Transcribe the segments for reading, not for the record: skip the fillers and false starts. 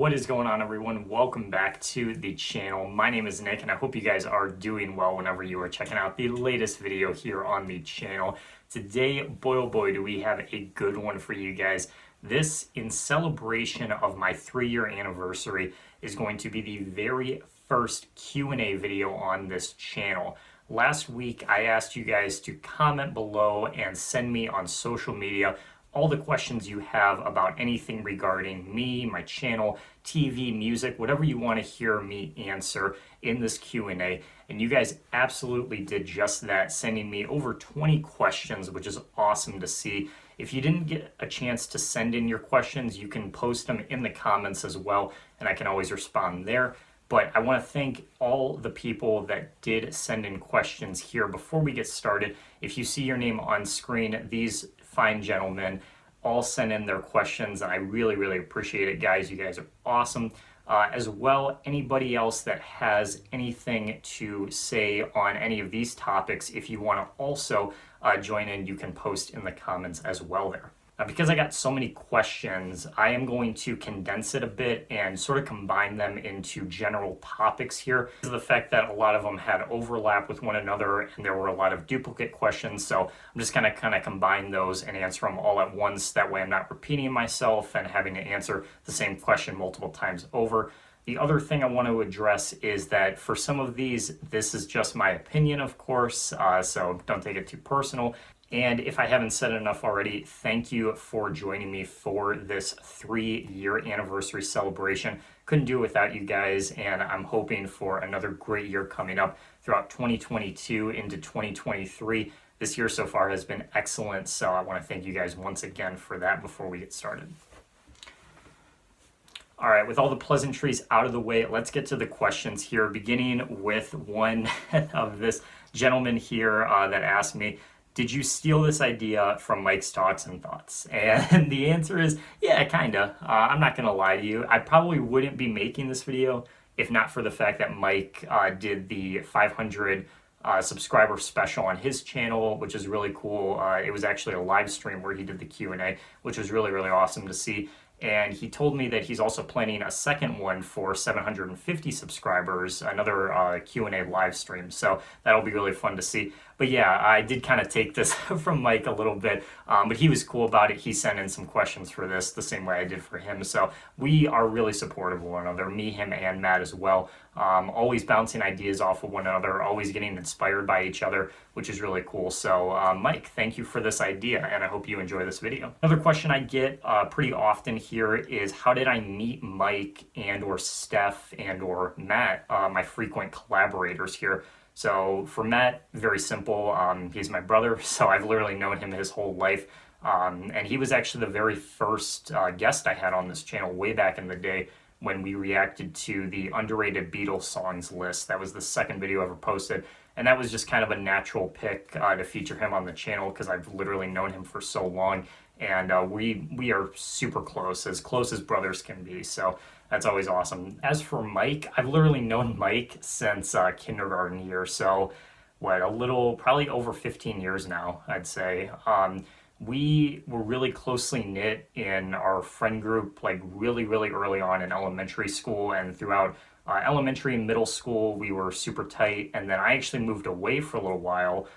What is going on, everyone? Welcome back to the channel. My name is Nick and I hope you guys are doing well whenever you are checking out the latest video here on the channel. Today, boy oh boy, do we have a good one for you guys. This, in celebration of my 3-year anniversary, is going to be the very first Q&A video on this channel. Last week, I asked you guys to comment below and send me on social media all the questions you have about anything regarding me, my channel, TV, music, whatever you want to hear me answer in this Q&A. And you guys absolutely did just that, sending me over 20 questions, which is awesome to see. If you didn't get a chance to send in your questions, you can post them in the comments as well, and I can always respond there. But I want to thank all the people that did send in questions here. Before we get started, if you see your name on screen, these fine gentlemen all sent in their questions, and I really appreciate it, guys. You guys are awesome. As well, anybody else that has anything to say on any of these topics, if you want to also join in, you can post in the comments as well there. Because I got so many questions, I am going to condense it a bit and sort of combine them into general topics here. Because of the fact that a lot of them had overlap with one another and there were a lot of duplicate questions, so I'm just gonna kind of combine those and answer them all at once. That way I'm not repeating myself and having to answer the same question multiple times over. The other thing I want to address is that for some of these, this is just my opinion, of course, so don't take it too personal. And if I haven't said enough already, thank you for joining me for this 3-year anniversary celebration. Couldn't do it without you guys, and I'm hoping for another great year coming up throughout 2022 into 2023. This year so far has been excellent, so I want to thank you guys once again for that before we get started. All right, with all the pleasantries out of the way, let's get to the questions here, beginning with one of this gentleman here that asked me, did you steal this idea from Mike's Talks and Thoughts? And the answer is, yeah, kinda. I'm not gonna lie to you. I probably wouldn't be making this video if not for the fact that Mike did the 500 subscriber special on his channel, which is really cool. It was actually a live stream where he did the Q&A, which was really awesome to see. And he told me that he's also planning a second one for 750 subscribers, another Q&A live stream. So that'll be really fun to see. But yeah, I did kind of take this from Mike a little bit, but he was cool about it. He sent in some questions for this the same way I did for him. So we are really supportive of one another, me, him, and Matt as well. Always bouncing ideas off of one another, always getting inspired by each other, which is really cool. So Mike, thank you for this idea, and I hope you enjoy this video. Another question I get pretty often here is, how did I meet Mike and or Steph and or Matt, my frequent collaborators here? So for Matt, very simple. He's my brother, so I've literally known him his whole life. And he was actually the very first guest I had on this channel way back in the day when we reacted to the underrated Beatles songs list. That was the second video I ever posted. And that was just kind of a natural pick to feature him on the channel because I've literally known him for so long. And we are super close as brothers can be. So that's always awesome. As for Mike, I've literally known Mike since kindergarten year. So what, probably over 15 years now, I'd say. We were really closely knit in our friend group, like really early on in elementary school, and throughout elementary and middle school, we were super tight. And then I actually moved away for a little while,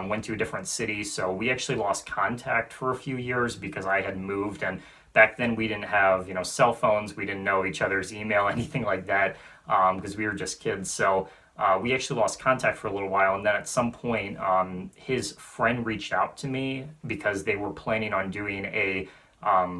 went to a different city. So we actually lost contact for a few years because I had moved, and back then we didn't have, cell phones. We didn't know each other's email, anything like that, because we were just kids. So we actually lost contact for a little while, and then at some point, his friend reached out to me because they were planning on doing a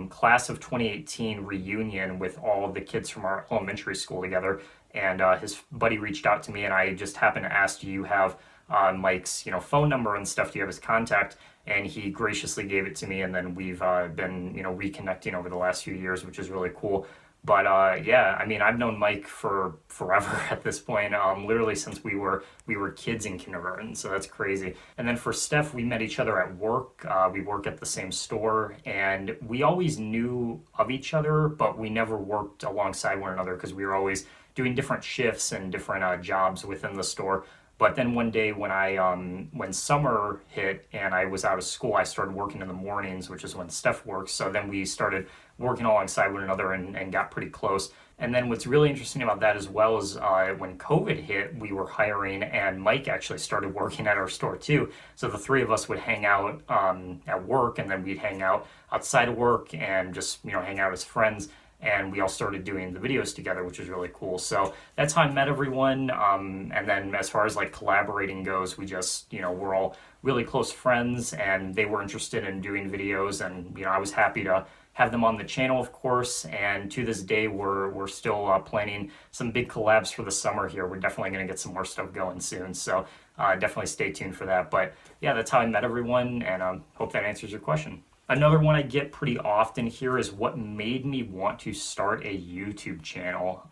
class of 2018 reunion with all of the kids from our elementary school together. And his buddy reached out to me, and I just happened to ask, do you have Mike's phone number and stuff? Do you have his contact? And he graciously gave it to me, and then we've been reconnecting over the last few years, which is really cool. But yeah, I mean, I've known Mike for forever at this point, literally since we were kids in kindergarten, so that's crazy. And then for Steph, we met each other at work. We work at the same store, and we always knew of each other, but we never worked alongside one another because we were always doing different shifts and different jobs within the store. But then one day when summer hit and I was out of school, I started working in the mornings, which is when Steph works. So then we started working alongside one another and got pretty close. And then what's really interesting about that as well is when COVID hit, we were hiring, and Mike actually started working at our store too. So the three of us would hang out at work, and then we'd hang out outside of work and just hang out as friends. And we all started doing the videos together, which was really cool. So that's how I met everyone. And then as far as like collaborating goes, we just we're all really close friends, and they were interested in doing videos, and I was happy to have them on the channel, of course. And to this day, we're still planning some big collabs for the summer here. We're definitely going to get some more stuff going soon, so definitely stay tuned for that. But yeah, that's how I met everyone, and hope that answers your question. Another one I get pretty often here is what made me want to start a YouTube channel.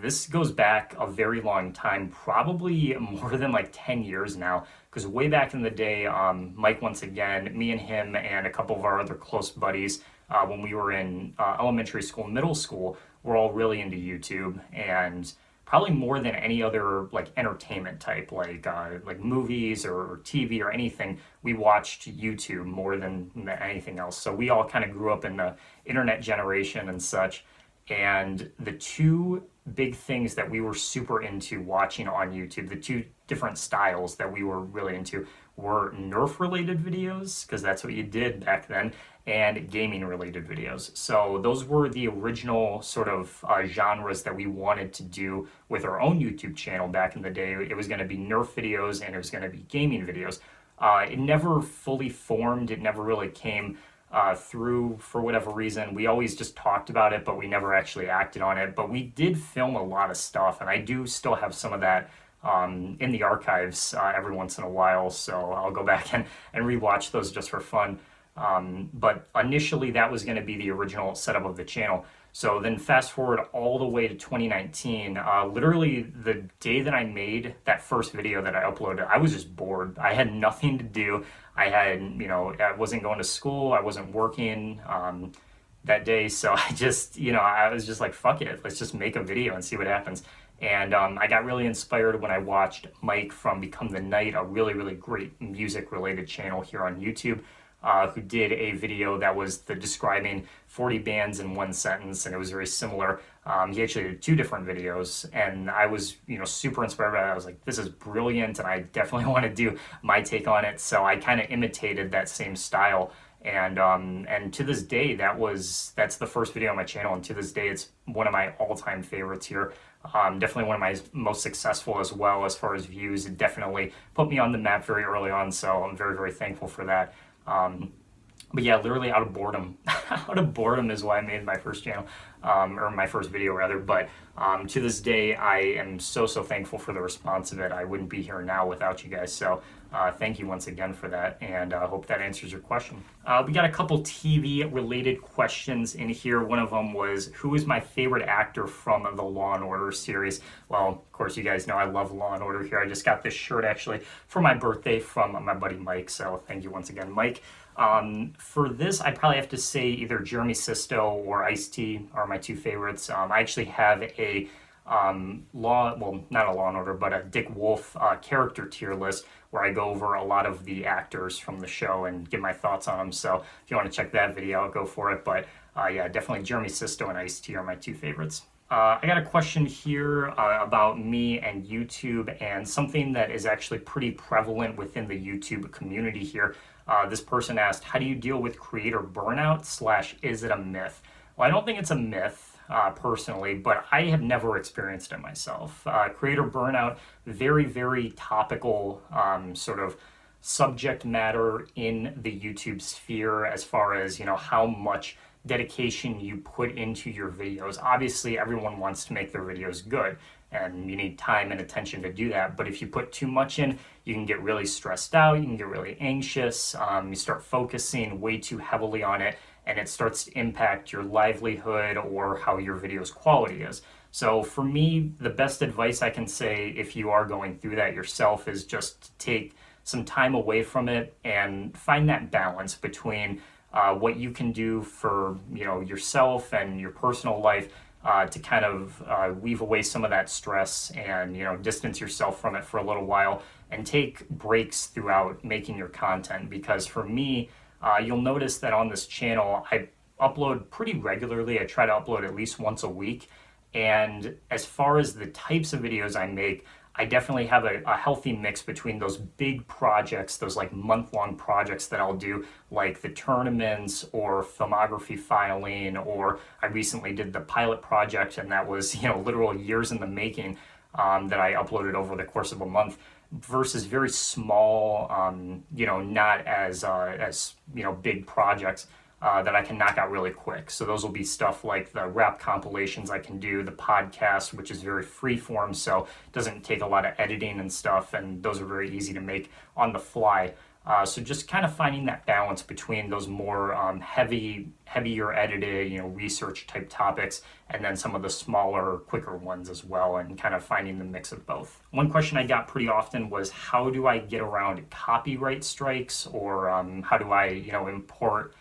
This goes back a very long time, probably more than like 10 years now, because way back in the day, Mike, once again, me and him and a couple of our other close buddies, when we were in elementary school, middle school, we're all really into YouTube, and probably more than any other like entertainment type, like movies or TV or anything, we watched YouTube more than anything else. So we all kind of grew up in the internet generation and such. And the two big things that we were super into watching on YouTube, the two different styles that we were really into, were Nerf related videos, because that's what you did back then, and gaming related videos. So those were the original sort of genres that we wanted to do with our own YouTube channel back in the day. It was going to be Nerf videos, and it was going to be gaming videos. It never fully formed. It never really came through for whatever reason. We always just talked about it, but we never actually acted on it. But we did film a lot of stuff, and I do still have some of that in the archives every once in a while. So I'll go back and rewatch those just for fun. But initially that was going to be the original setup of the channel. So then fast forward all the way to 2019, literally the day that I made that first video that I uploaded, I was just bored. I had nothing to do. I wasn't going to school. I wasn't working that day. So I just, I was just like, fuck it. Let's just make a video and see what happens. And I got really inspired when I watched Mike from Become the Night, a really, really great music related channel here on YouTube. Who did a video that was describing 40 bands in one sentence, and it was very similar. He actually did two different videos, and I was, super inspired by that. I was like, this is brilliant, and I definitely want to do my take on it. So I kind of imitated that same style, and to this day, that's the first video on my channel, and to this day, it's one of my all-time favorites here. Definitely one of my most successful as well as far as views. It definitely put me on the map very early on, so I'm very, very thankful for that. But yeah, literally out of boredom. Out of boredom is why I made my first channel, or my first video rather. But to this day, I am so, so thankful for the response of it. I wouldn't be here now without you guys. So thank you once again for that, and I hope that answers your question. We got a couple TV related questions in here. One of them was, who is my favorite actor from the Law and Order series? Well, of course, you guys know I love Law and Order here. I just got this shirt actually for my birthday from my buddy Mike. So thank you once again, Mike. For this, I probably have to say either Jeremy Sisto or Ice-T are my two favorites. I actually have a not a Law and Order, but a Dick Wolf character tier list where I go over a lot of the actors from the show and give my thoughts on them. So if you want to check that video, I'll go for it. But yeah, definitely Jeremy Sisto and Ice-T are my two favorites. I got a question here about me and YouTube, and something that is actually pretty prevalent within the YouTube community here. This person asked, how do you deal with creator burnout / is it a myth? Well, I don't think it's a myth personally, but I have never experienced it myself. Creator burnout, very, very topical sort of subject matter in the YouTube sphere as far as, how much dedication you put into your videos. Obviously, everyone wants to make their videos good, and you need time and attention to do that. But if you put too much in, you can get really stressed out, you can get really anxious, you start focusing way too heavily on it, and it starts to impact your livelihood or how your video's quality is. So for me, the best advice I can say if you are going through that yourself is just take some time away from it and find that balance between what you can do for yourself and your personal life to kind of weave away some of that stress and distance yourself from it for a little while and take breaks throughout making your content. Because for me, you'll notice that on this channel I upload pretty regularly. I try to upload at least once a week, And as far as the types of videos I make, I definitely have a healthy mix between those big projects, those like month-long projects that I'll do, like the tournaments or filmography filing, or I recently did the pilot project, and that was, literal years in the making, that I uploaded over the course of a month, versus very small, not as big projects that I can knock out really quick. So those will be stuff like the rap compilations I can do, the podcast, which is very free form, so it doesn't take a lot of editing and stuff, and those are very easy to make on the fly. So just kind of finding that balance between those more heavier edited, research type topics, and then some of the smaller, quicker ones as well, and kind of finding the mix of both. One question I got pretty often was, how do I get around copyright strikes, or how do I, import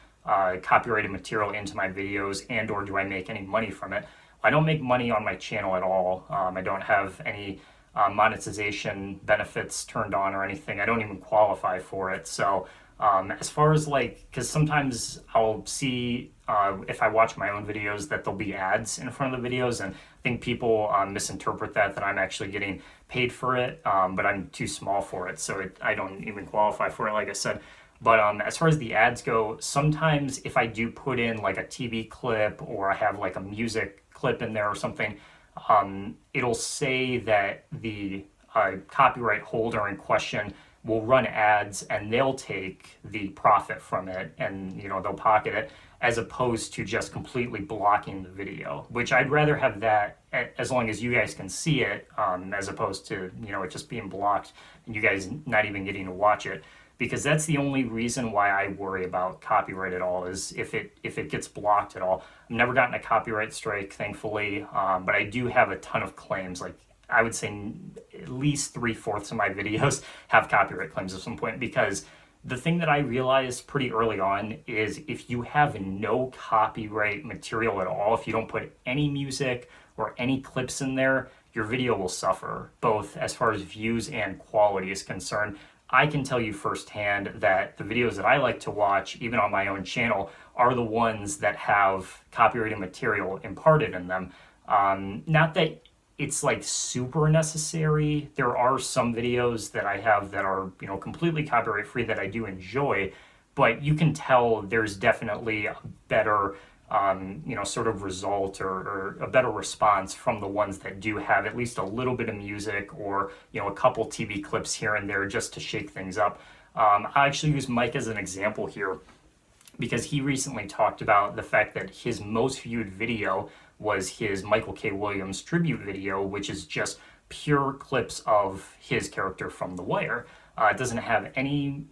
copyrighted material into my videos, and or do I make any money from it? I don't make money on my channel at all. I don't have any monetization benefits turned on or anything. I don't even qualify for it. So as far as because sometimes I'll see if I watch my own videos that there'll be ads in front of the videos, and I think people misinterpret that I'm actually getting paid for it, but I'm too small for it, so I don't even qualify for it, like I said. But as far as the ads go, sometimes if I do put in like a TV clip, or I have like a music clip in there or something, it'll say that the copyright holder in question will run ads, and they'll take the profit from it, and they'll pocket it, as opposed to just completely blocking the video, which I'd rather have that as long as you guys can see it, as opposed to it just being blocked and you guys not even getting to watch it. Because that's the only reason why I worry about copyright at all, is if it gets blocked at all. I've never gotten a copyright strike, thankfully, but I do have a ton of claims. Like, I would say at least 3/4 of my videos have copyright claims at some point, because the thing that I realized pretty early on is, if you have no copyright material at all, if you don't put any music or any clips in there, your video will suffer, both as far as views and quality is concerned. I can tell you firsthand that the videos that I like to watch, even on my own channel, are the ones that have copyrighted material imparted in them. Not that it's like super necessary. There are some videos that I have that are, completely copyright free that I do enjoy, but you can tell there's definitely a better sort of result, or a better response from the ones that do have at least a little bit of music, or a couple TV clips here and there just to shake things up. I actually use Mike as an example here, because he recently talked about the fact that his most viewed video was his Michael K. Williams tribute video, which is just pure clips of his character from The Wire. It doesn't have any,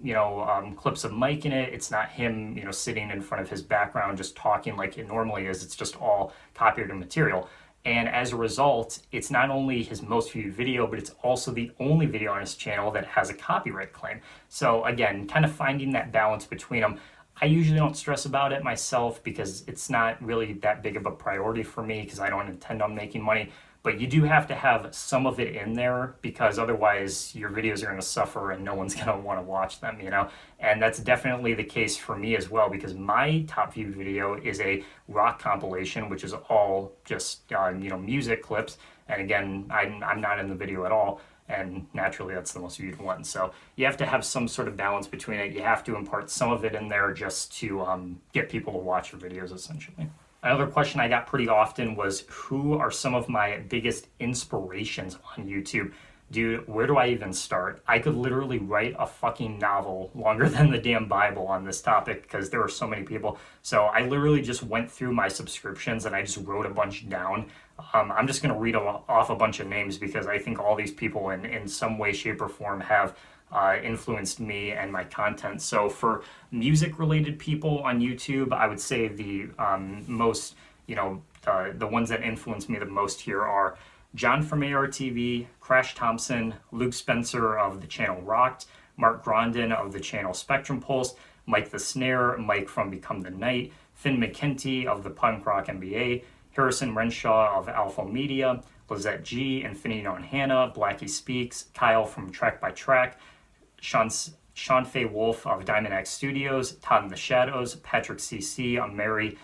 clips of Mike in it. It's not him, sitting in front of his background just talking like it normally is. It's just all copyrighted material. And as a result, it's not only his most viewed video, but it's also the only video on his channel that has a copyright claim. So again, kind of finding that balance between them. I usually don't stress about it myself, because it's not really that big of a priority for me, because I don't intend on making money. But you do have to have some of it in there, because otherwise your videos are going to suffer and no one's going to want to watch them, And that's definitely the case for me as well, because my top viewed video is a rock compilation, which is all just, music clips. And again, I'm not in the video at all. And naturally, that's the most viewed one. So you have to have some sort of balance between it. You have to impart some of it in there just to get people to watch your videos, essentially. Another question I got pretty often was, who are some of my biggest inspirations on YouTube? Dude, where do I even start? I could literally write a fucking novel longer than the damn Bible on this topic, because there are so many people. So I literally just went through my subscriptions and I just wrote a bunch down. I'm just going to read off a bunch of names, because I think all these people in some way, shape, or form have influenced me and my content. So for music related people on YouTube, I would say the most, the ones that influence me the most here are John from ARTV, Crash Thompson, Luke Spencer of the channel Rocked, Mark Grondin of the channel Spectrum Pulse, Mike the Snare, Mike from Become the Night, Finn McKenty of the Punk Rock MBA, Harrison Renshaw of Alpha Media, Lizette G, Infinity on Hannah, Blackie Speaks, Kyle from Track by Track, Sean Fay Wolf of Diamond X Studios, Todd in the Shadows, Patrick CC, Mary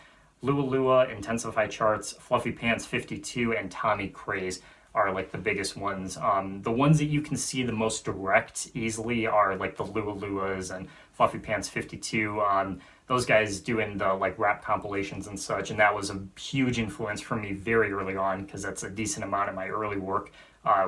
Lua Lua, Intensify Charts, Fluffy Pants 52, and Tommy Craze are like the biggest ones. The ones that you can see the most direct easily are like the Lua Luas and Fluffy Pants 52. Those guys doing the like rap compilations and such, and that was a huge influence for me very early on because that's a decent amount of my early work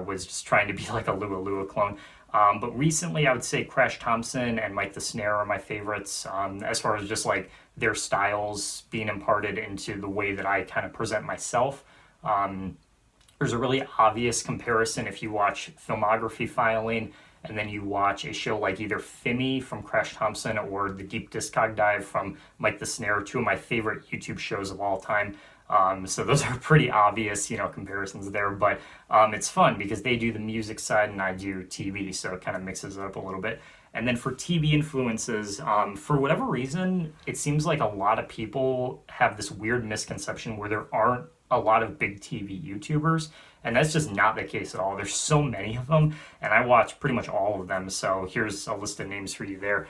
was just trying to be like a Lua Lua clone. But recently, I would say Crash Thompson and Mike the Snare are my favorites as far as just like their styles being imparted into the way that I kind of present myself. There's a really obvious comparison if you watch Filmography Filing and then you watch a show like either Fimi from Crash Thompson or the Deep Discog Dive from Mike the Snare, two of my favorite YouTube shows of all time. So those are pretty obvious, comparisons there, but it's fun because they do the music side and I do TV, so it kind of mixes it up a little bit. And then for TV influences, for whatever reason, it seems like a lot of people have this weird misconception where there aren't a lot of big TV YouTubers, and that's just not the case at all. There's so many of them, and I watch pretty much all of them, so here's a list of names for you there.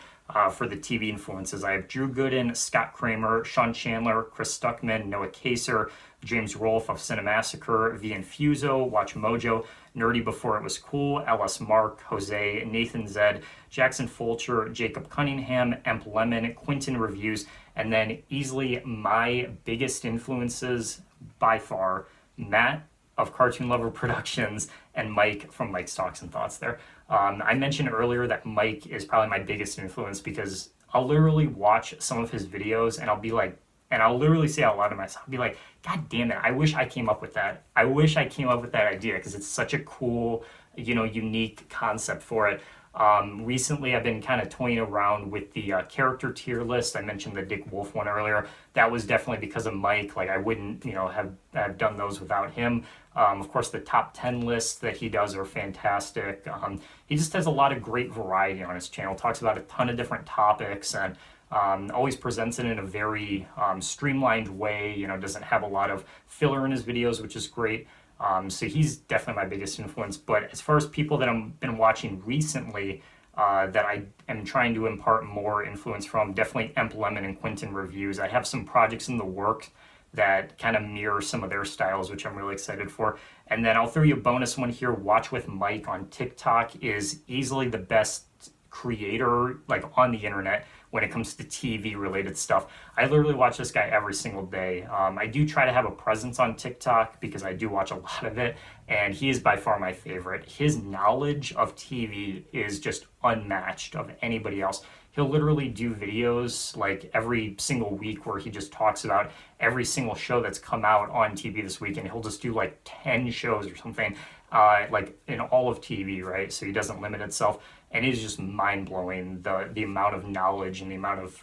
For the TV influences, I have Drew Gooden, Scott Kramer, Sean Chandler, Chris Stuckman, Noah Kaser, James Rolfe of Cinemassacre, V Infuso, Watch Mojo, Nerdy Before It Was Cool, LS Mark, Jose, Nathan Zed, Jackson Fulcher, Jacob Cunningham, Emp Lemon, Quinton Reviews, and then easily my biggest influences by far, Matt of Cartoon Lover Productions and Mike from Mike's Talks and Thoughts there. I mentioned earlier that Mike is probably my biggest influence because I'll literally watch some of his videos and I'll be like, and I'll literally say out loud to myself, I'll be like, God damn it, I wish I came up with that. I wish I came up with that idea because it's such a cool, unique concept for it. Recently, I've been kind of toying around with the character tier list. I mentioned the Dick Wolf one earlier. That was definitely because of Mike. Like I wouldn't, have done those without him. Of course, the top 10 lists that he does are fantastic. He just has a lot of great variety on his channel. Talks about a ton of different topics and always presents it in a very streamlined way. Doesn't have a lot of filler in his videos, which is great. So he's definitely my biggest influence. But as far as people that I've been watching recently that I am trying to impart more influence from, definitely Emp Lemon and Quinton Reviews. I have some projects in the works that kind of mirror some of their styles, which I'm really excited for. And then I'll throw you a bonus one here. Watch with Mike on TikTok is easily the best creator like on the internet when it comes to TV related stuff. I literally watch this guy every single day. I do try to have a presence on TikTok because I do watch a lot of it, and he is by far my favorite. His knowledge of TV is just unmatched of anybody else. He'll literally do videos like every single week where he just talks about every single show that's come out on TV this week, and he'll just do like 10 shows or something like in all of TV, right? So he doesn't limit itself. And it is just mind-blowing, the amount of knowledge and the amount of,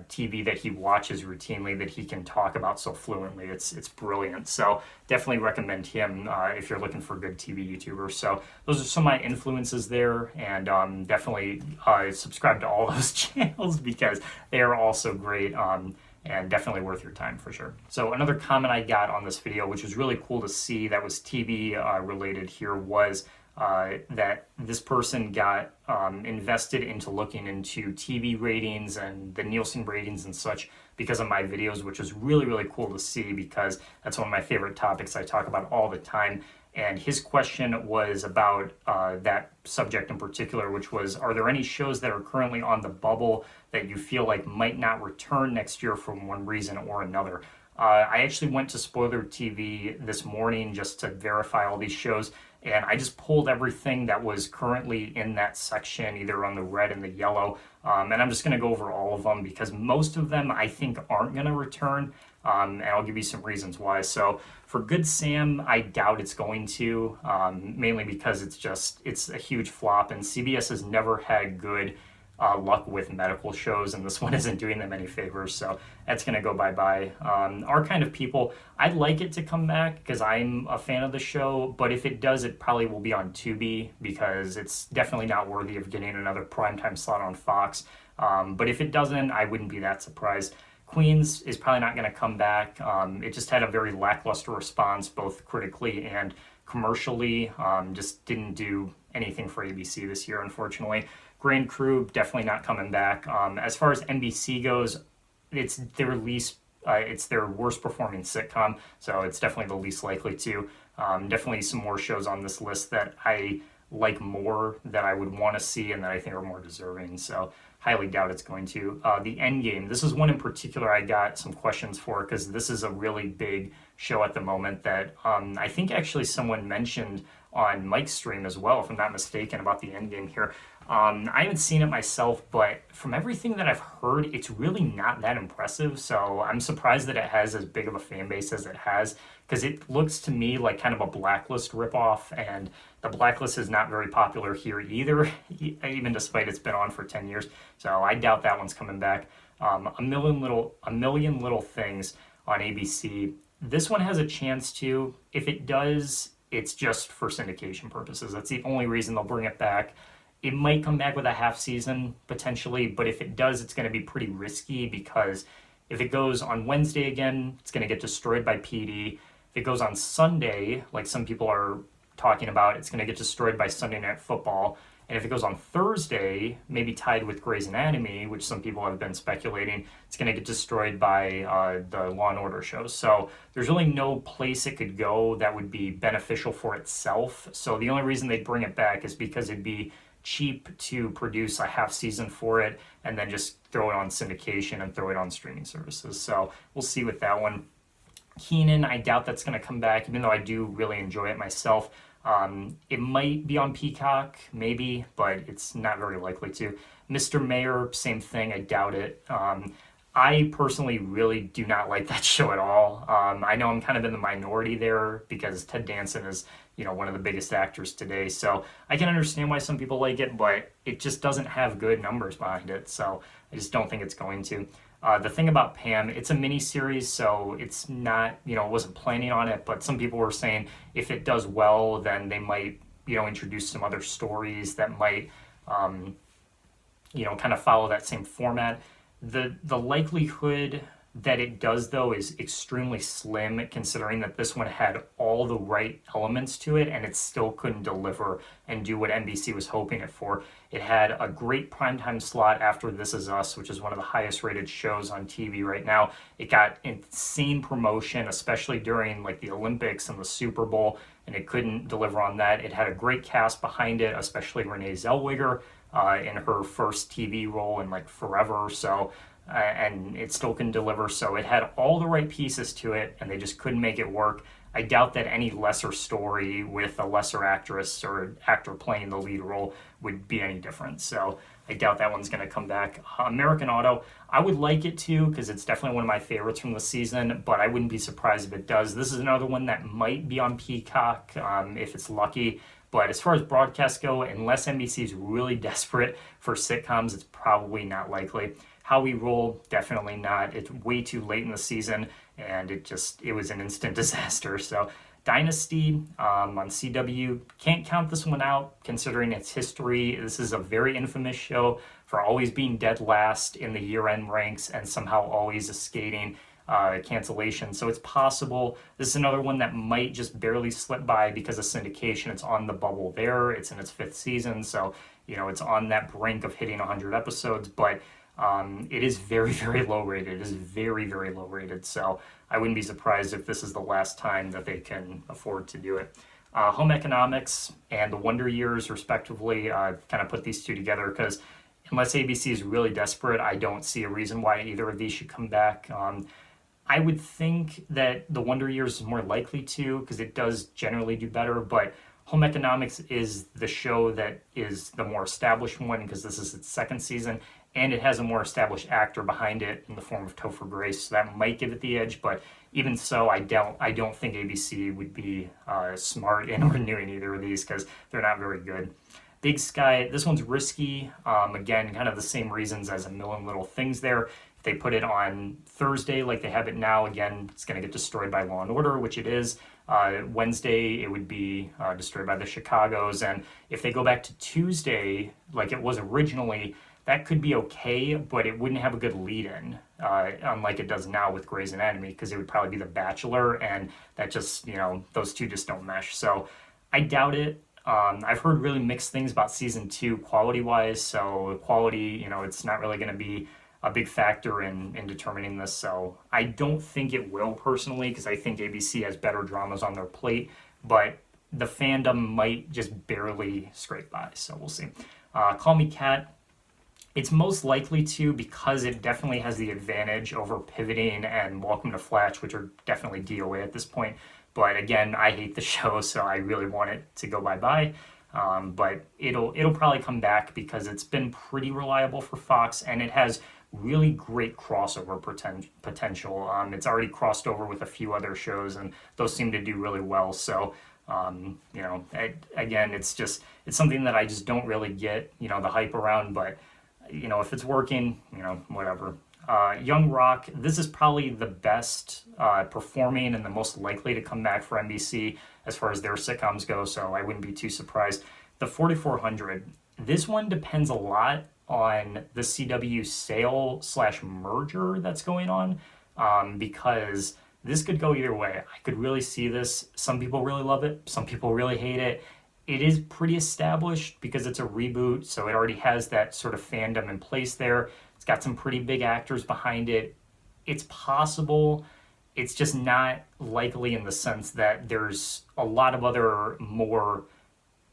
TV that he watches routinely that he can talk about so fluently. It's brilliant. So definitely recommend him if you're looking for good TV YouTubers. So those are some of my influences there, and definitely subscribe to all those channels because they are all so great. And definitely worth your time for sure. So another comment I got on this video, which was really cool to see that was TV related here, was that this person got invested into looking into TV ratings and the Nielsen ratings and such because of my videos, which was really, really cool to see because that's one of my favorite topics I talk about all the time. And his question was about that subject in particular, which was, are there any shows that are currently on the bubble that you feel like might not return next year for one reason or another? I actually went to Spoiler TV this morning just to verify all these shows, and I just pulled everything that was currently in that section, either on the red and the yellow, and I'm just going to go over all of them because most of them I think aren't going to return, and I'll give you some reasons why. So for Good Sam, I doubt it's going to, mainly because it's a huge flop, and CBS has never had good luck with medical shows, and this one isn't doing them any favors, so that's going to go bye-bye. Our Kind of People, I'd like it to come back because I'm a fan of the show, but if it does, it probably will be on Tubi because it's definitely not worthy of getting another primetime slot on Fox. But if it doesn't, I wouldn't be that surprised. Queens is probably not going to come back. It just had a very lackluster response, both critically and commercially. Just didn't do anything for ABC this year, unfortunately. Grand Crew, definitely not coming back. As far as NBC goes, it's their least it's their worst performing sitcom, so it's definitely the least likely to. Definitely some more shows on this list that I like more, that I would want to see, and that I think are more deserving. So highly doubt it's going to. The Endgame. This is one in particular I got some questions for because this is a really big show at the moment that I think actually someone mentioned on Mike's stream as well, if I'm not mistaken, about the Endgame here. I haven't seen it myself, but from everything that I've heard, it's really not that impressive. So I'm surprised that it has as big of a fan base as it has, because it looks to me like kind of a Blacklist ripoff, and the Blacklist is not very popular here either, even despite it's been on for 10 years. So I doubt that one's coming back. A million little things on ABC. This one has a chance to. If it does, it's just for syndication purposes. That's the only reason they'll bring it back. It might come back with a half season potentially, but if it does, it's going to be pretty risky, because if it goes on Wednesday again, it's going to get destroyed by PD. If it goes on Sunday, like some people are talking about, it's going to get destroyed by Sunday Night Football. And if it goes on Thursday, maybe tied with Grey's Anatomy, which some people have been speculating, it's going to get destroyed by the Law and Order shows. So there's really no place it could go that would be beneficial for itself. So the only reason they'd bring it back is because it'd be cheap to produce a half season for it and then just throw it on syndication and throw it on streaming services. So we'll see with that one. Kenan, I doubt that's going to come back, even though I do really enjoy it myself. It might be on Peacock, maybe, but it's not very likely to. Mr. Mayor, same thing, I doubt it. I personally really do not like that show at all. I know I'm kind of in the minority there because Ted Danson is, one of the biggest actors today. So I can understand why some people like it, but it just doesn't have good numbers behind it. So I just don't think it's going to. The thing about Pam, it's a mini series, so it's not, wasn't planning on it, but some people were saying if it does well, then they might, introduce some other stories that might, kind of follow that same format. The likelihood that it does, though, is extremely slim, considering that this one had all the right elements to it and it still couldn't deliver and do what NBC was hoping it for. It had a great primetime slot after This Is Us, which is one of the highest rated shows on TV right now. It got insane promotion, especially during like the Olympics and the Super Bowl, and it couldn't deliver on that. It had a great cast behind it, especially Renee Zellweger in her first TV role in like forever. So and it still can deliver. So it had all the right pieces to it, and they just couldn't make it work. I doubt that any lesser story with a lesser actress or actor playing the lead role would be any different. So I doubt that one's going to come back. American Auto, I would like it to, because it's definitely one of my favorites from the season, but I wouldn't be surprised if it does. This is another one that might be on Peacock if it's lucky. But as far as broadcasts go, unless NBC is really desperate for sitcoms, it's probably not likely. How We Roll, definitely not. It's way too late in the season, and it was an instant disaster. So Dynasty on CW, can't count this one out considering its history. This is a very infamous show for always being dead last in the year-end ranks and somehow always escaping cancellation. So it's possible. This is another one that might just barely slip by because of syndication. It's on the bubble there. It's in its 5th season, so it's on that brink of hitting 100 episodes, but it is very, very low rated. It is very, very low rated. So I wouldn't be surprised if this is the last time that they can afford to do it. Home Economics and The Wonder Years, respectively, kind of put these two together because unless ABC is really desperate, I don't see a reason why either of these should come back. I would think that The Wonder Years is more likely to, because it does generally do better, but Home Economics is the show that is the more established one because this is its 2nd season, and it has a more established actor behind it in the form of Topher Grace, so that might give it the edge. But even so, I don't think ABC would be smart in renewing either of these because they're not very good. Big Sky, this one's risky. Again, kind of the same reasons as A Million Little Things there. If they put it on Thursday like they have it now, again, it's going to get destroyed by Law and Order, which it is. Wednesday, it would be destroyed by the Chicagos. And if they go back to Tuesday, like it was originally, that could be okay, but it wouldn't have a good lead-in, unlike it does now with Grey's Anatomy, because it would probably be The Bachelor, and that just, those two just don't mesh. So I doubt it. I've heard really mixed things about season 2 quality-wise, so quality, it's not really going to be a big factor in determining this. So I don't think it will personally, because I think ABC has better dramas on their plate, but the fandom might just barely scrape by. So we'll see. Call Me Kat. It's most likely to, because it definitely has the advantage over Pivoting and Welcome to Flatch, which are definitely DOA at this point. But again, I hate the show, so I really want it to go bye-bye. But it'll probably come back because it's been pretty reliable for Fox, and it has really great crossover potential. It's already crossed over with a few other shows, and those seem to do really well. So, again, it's something that I just don't really get, the hype around. But, if it's working, whatever. Young Rock, this is probably the best performing and the most likely to come back for NBC as far as their sitcoms go, so I wouldn't be too surprised. The 4400, this one depends a lot on the CW sale/merger that's going on, because this could go either way. I could really see this. Some people really love it, some people really hate it. It is pretty established because it's a reboot, so it already has that sort of fandom in place there. It's got some pretty big actors behind it. It's possible. It's just not likely in the sense that there's a lot of other more,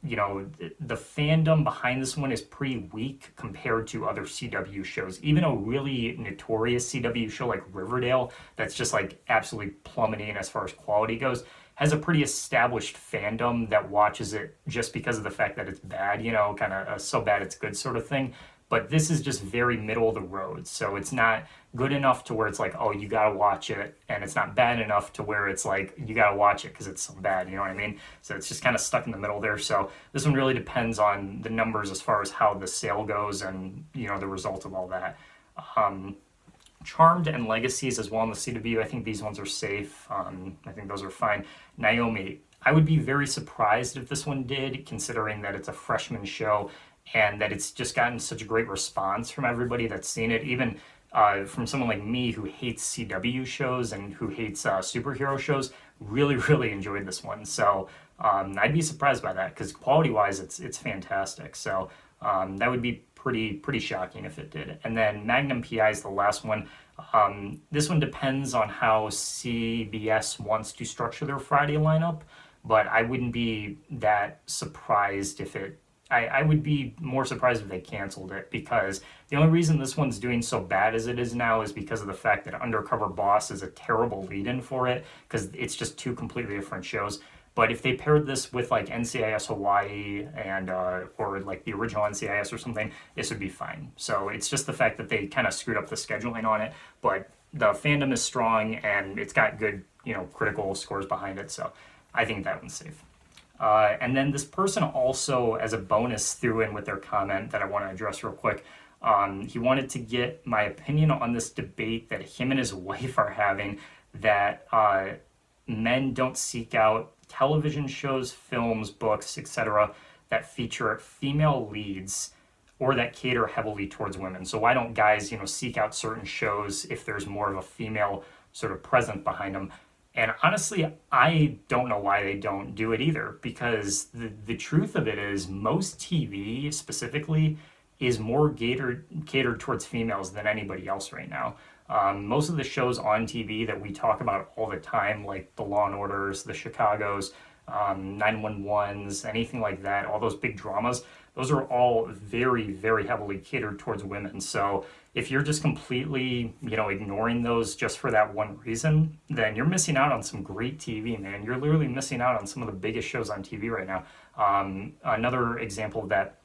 the fandom behind this one is pretty weak compared to other CW shows. Even a really notorious CW show like Riverdale, that's just like absolutely plummeting as far as quality goes, has a pretty established fandom that watches it just because of the fact that it's bad, kind of so bad it's good sort of thing. But this is just very middle of the road. So it's not good enough to where it's like, oh, you gotta watch it. And it's not bad enough to where it's like, you gotta watch it because it's so bad, you know what I mean? So it's just kind of stuck in the middle there. So this one really depends on the numbers as far as how the sale goes and, the result of all that. Charmed and Legacies as well in the CW. I think these ones are safe. I think those are fine. Naomi, I would be very surprised if this one did, considering that it's a freshman show and that it's just gotten such a great response from everybody that's seen it. Even from someone like me who hates CW shows and who hates superhero shows, really, really enjoyed this one. So I'd be surprised by that because quality-wise, it's fantastic. So that would be pretty shocking if it did. And then Magnum PI is the last one. This one depends on how CBS wants to structure their Friday lineup, but I wouldn't be that surprised if it. I would be more surprised if they canceled it, because the only reason this one's doing so bad as it is now is because of the fact that Undercover Boss is a terrible lead-in for it, because it's just two completely different shows. But if they paired this with like NCIS Hawaii and or like the original NCIS or something, this would be fine. So it's just the fact that they kind of screwed up the scheduling on it, but the fandom is strong and it's got good, critical scores behind it. So I think that one's safe. And then this person also, as a bonus, threw in with their comment that I want to address real quick. He wanted to get my opinion on this debate that him and his wife are having, that men don't seek out television shows, films, books, etc. that feature female leads or that cater heavily towards women. So why don't guys, seek out certain shows if there's more of a female sort of presence behind them? And honestly, I don't know why they don't do it either, because the truth of it is most TV specifically is more catered towards females than anybody else right now. Most of the shows on TV that we talk about all the time, like the Law and Orders, the Chicagos, 911s, anything like that, all those big dramas, those are all very, very heavily catered towards women. So if you're just completely, ignoring those just for that one reason, then you're missing out on some great TV, man. You're literally missing out on some of the biggest shows on TV right now. Another example of that,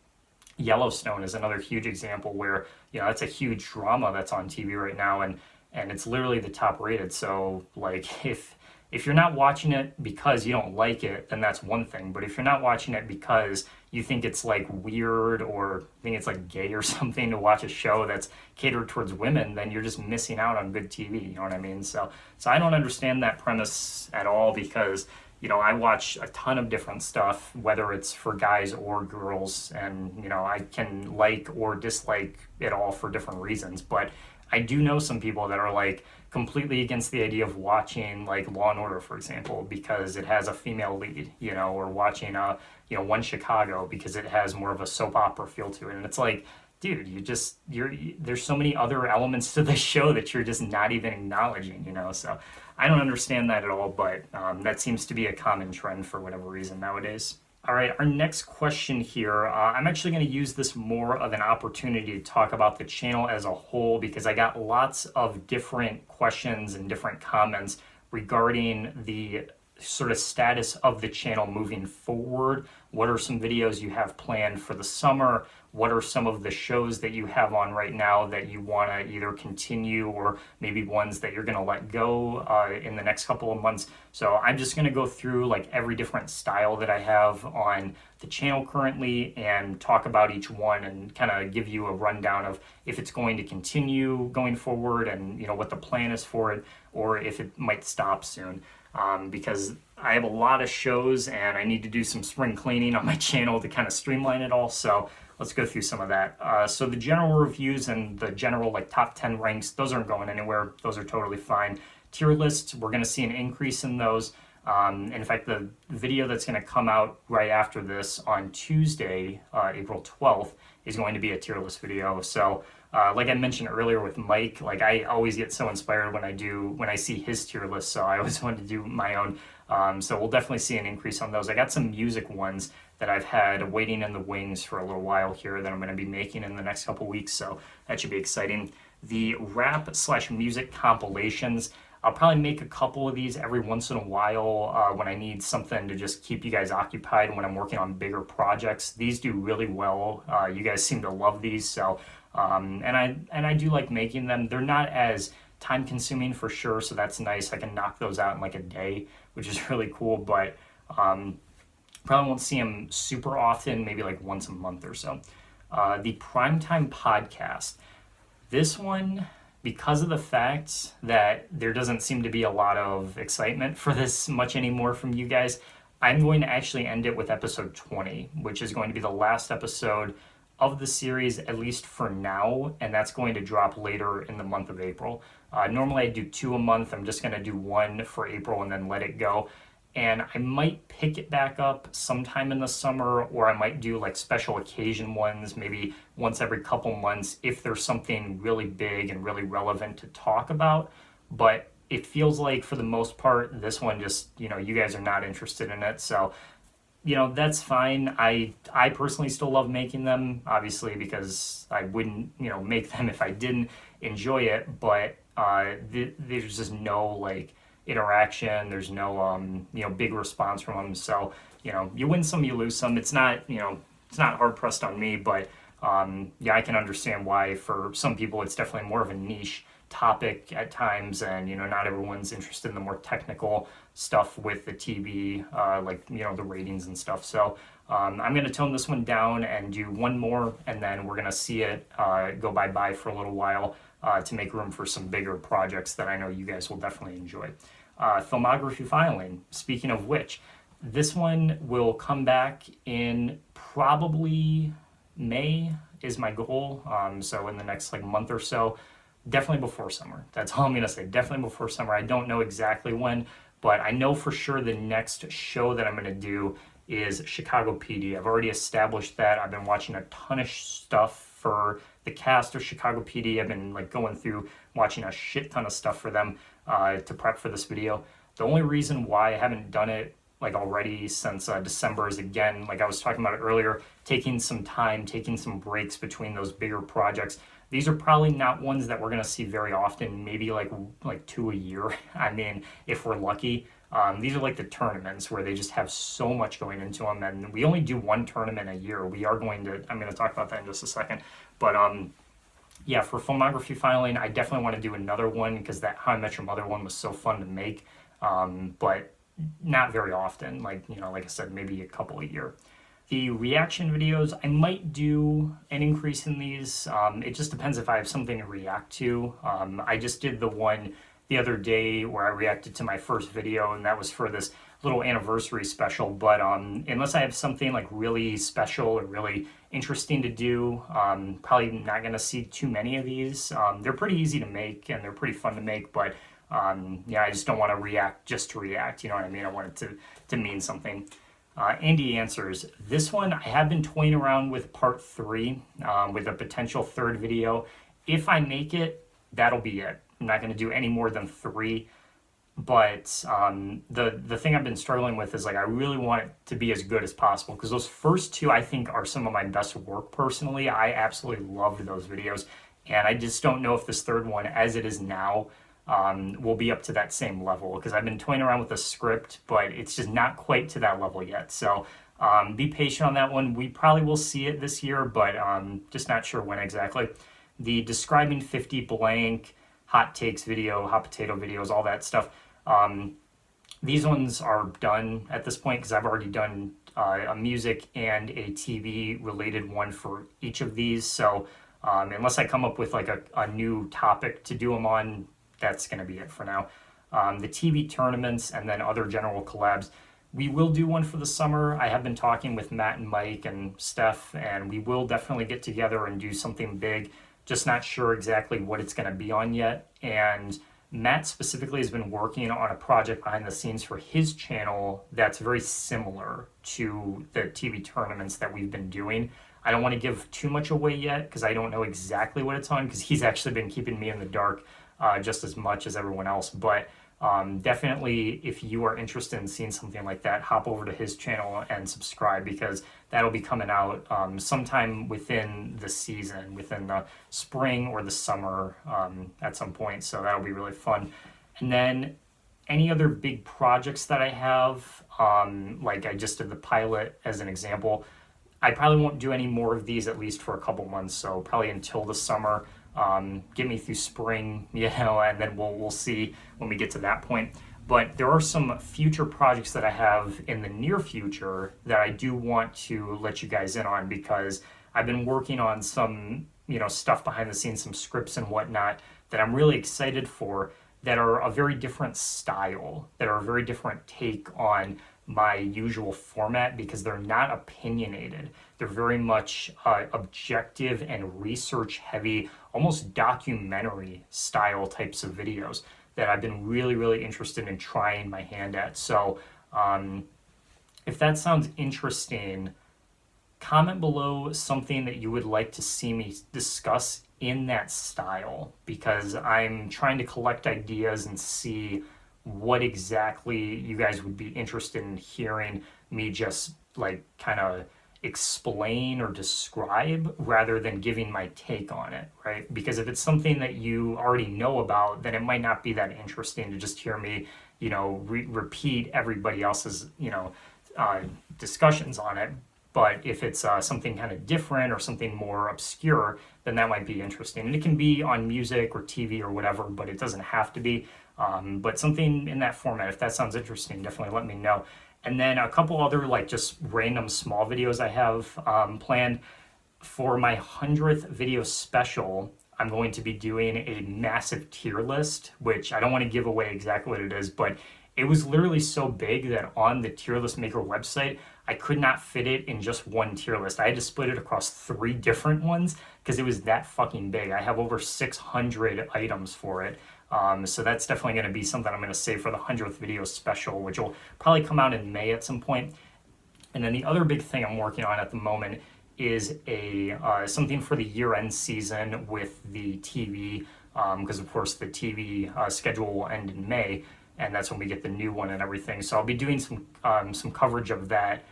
Yellowstone is another huge example where, that's a huge drama that's on TV right now, and it's literally the top rated. So like if you're not watching it because you don't like it, then that's one thing. But if you're not watching it because you think it's like weird or think it's like gay or something to watch a show that's catered towards women, then you're just missing out on good TV. You know what I mean? So I don't understand that premise at all, because I watch a ton of different stuff, whether it's for guys or girls, and I can like or dislike it all for different reasons. But I do know some people that are like completely against the idea of watching like Law and Order, for example, because it has a female lead, or watching One Chicago because it has more of a soap opera feel to it. And it's like, dude, there's so many other elements to the show that you're just not even acknowledging, So I don't understand that at all, but that seems to be a common trend for whatever reason nowadays. All right, our next question here. I'm actually going to use this more of an opportunity to talk about the channel as a whole because I got lots of different questions and different comments regarding the sort of status of the channel moving forward. What are some videos you have planned for the summer? What are some of the shows that you have on right now that you want to either continue or maybe ones that you're going to let go in the next couple of months? So I'm just going to go through like every different style that I have on the channel currently and talk about each one and kind of give you a rundown of if it's going to continue going forward and what the plan is for it, or if it might stop soon. Because I have a lot of shows and I need to do some spring cleaning on my channel to kind of streamline it all. So let's go through some of that. So the general reviews and the general like top 10 ranks, those aren't going anywhere. Those are totally fine. Tier lists, we're going to see an increase in those. In fact, the video that's going to come out right after this on Tuesday, April 12th, is going to be a tier list video. So like I mentioned earlier with Mike, like I always get so inspired when I see his tier list, so I always want to do my own. So we'll definitely see an increase on those. I got some music ones that I've had waiting in the wings for a little while here that I'm going to be making in the next couple weeks, so that should be exciting. The rap/music compilations, I'll probably make a couple of these every once in a while when I need something to just keep you guys occupied when I'm working on bigger projects. These do really well. You guys seem to love these, so and I do like making them. They're not as time consuming for sure, so that's nice. I can knock those out in like a day, which is really cool, but probably won't see them super often, maybe like once a month or so. The Primetime Podcast. This one, because of the fact that there doesn't seem to be a lot of excitement for this much anymore from you guys, I'm going to actually end it with episode 20, which is going to be the last episode of the series, at least for now, and that's going to drop later in the month of April. Normally I do 2 a month. I'm just going to do 1 for April and then let it go. And I might pick it back up sometime in the summer, or I might do like special occasion ones, maybe once every couple months if there's something really big and really relevant to talk about. But it feels like for the most part, this one just, you guys are not interested in it. So, that's fine. I personally still love making them, obviously, because I wouldn't, make them if I didn't enjoy it. But there's just no like interaction. There's no big response from them. So you win some, you lose some. It's not it's not hard pressed on me, but I can understand why for some people it's definitely more of a niche topic at times, and not everyone's interested in the more technical stuff with the TV, like the ratings and stuff. So I'm going to tone this one down and do 1 more, and then we're going to see it go bye-bye for a little while to make room for some bigger projects that I know you guys will definitely enjoy. Filmography filing, speaking of which, this one will come back in probably May is my goal. So in the next like month or so, definitely before summer. That's all I'm going to say. Definitely before summer. I don't know exactly when, but I know for sure the next show that I'm going to do is Chicago PD. I've already established that. I've been watching a ton of stuff for the cast of Chicago PD. I've been like going through watching a shit ton of stuff for them to prep for this video. The only reason why I haven't done it like already since December is, again, like I was talking about it earlier, taking some time, taking some breaks between those bigger projects. These are probably not ones that we're going to see very often, maybe like 2 a year. I mean, if we're lucky. These are like the tournaments where they just have so much going into them, and we only do 1 tournament a year. I'm going to talk about that in just a second. But yeah, for filmography filing, I definitely want to do another one because that How I Met Your Mother one was so fun to make. But not very often, like I said, maybe a couple a year. The reaction videos, I might do an increase in these. It just depends if I have something to react to. I just did the one the other day where I reacted to my first video, and that was for this little anniversary special. But unless I have something like really special or really interesting to do, probably not going to see too many of these. They're pretty easy to make and they're pretty fun to make, but I just don't want to react just to react. You know what I mean? I want it to mean something. Andy answers, this one I have been toying around with part three, with a potential third video. If I make it, that'll be it. I'm not going to do any more than three. But the thing I've been struggling with is like I really want it to be as good as possible because those first two I think are some of my best work personally. I absolutely loved those videos, and I just don't know if this third one, as it is now, will be up to that same level because I've been toying around with the script, but it's just not quite to that level yet. So be patient on that one. We probably will see it this year, but just not sure when exactly. The describing 50 blank hot takes video, hot potato videos, all that stuff. These ones are done at this point because I've already done a music and a TV related one for each of these. So unless I come up with like a new topic to do them on, that's going to be it for now. The TV tournaments and then other general collabs. We will do one for the summer. I have been talking with Matt and Mike and Steph, and we will definitely get together and do something big. Just not sure exactly what it's going to be on yet. And Matt specifically has been working on a project behind the scenes for his channel that's very similar to the TV tournaments that we've been doing. I don't want to give too much away yet because I don't know exactly what it's on because he's actually been keeping me in the dark just as much as everyone else. But definitely, if you are interested in seeing something like that, hop over to his channel and subscribe because that'll be coming out sometime within the season, within the spring or the summer at some point. So that'll be really fun. And then any other big projects that I have, like I just did the pilot as an example, I probably won't do any more of these at least for a couple months. So probably until the summer. Get me through spring, and then we'll see when we get to that point. But there are some future projects that I have in the near future that I do want to let you guys in on because I've been working on some, stuff behind the scenes, some scripts and whatnot that I'm really excited for that are a very different style, that are a very different take on my usual format because they're not opinionated. They're very much objective and research heavy, almost documentary style types of videos that I've been really, really interested in trying my hand at. So if that sounds interesting, comment below something that you would like to see me discuss in that style because I'm trying to collect ideas and see what exactly you guys would be interested in hearing me just like kind of explain or describe rather than giving my take on it, right? Because if it's something that you already know about, then it might not be that interesting to just hear me, repeat everybody else's, discussions on it. But if it's something kind of different or something more obscure, then that might be interesting. And it can be on music or TV or whatever, but it doesn't have to be. But something in that format, if that sounds interesting, definitely let me know. And then a couple other like just random small videos I have planned. For my 100th video special, I'm going to be doing a massive tier list, which I don't want to give away exactly what it is, but it was literally so big that on the Tier List Maker website, I could not fit it in just one tier list. I had to split it across 3 different ones because it was that fucking big. I have over 600 items for it. So that's definitely going to be something I'm going to save for the 100th video special, which will probably come out in May at some point. And then the other big thing I'm working on at the moment is something for the year-end season with the TV, because of course the TV schedule will end in May, and that's when we get the new one and everything. So I'll be doing some coverage of that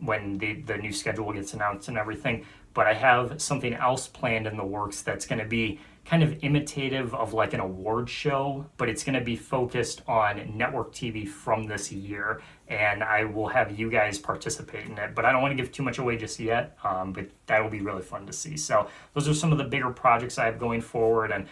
when the new schedule gets announced and everything. But I have something else planned in the works that's going to be kind of imitative of like an award show, but it's going to be focused on network TV from this year, and I will have you guys participate in it. But I don't want to give too much away just yet, but that will be really fun to see. So those are some of the bigger projects I have going forward, and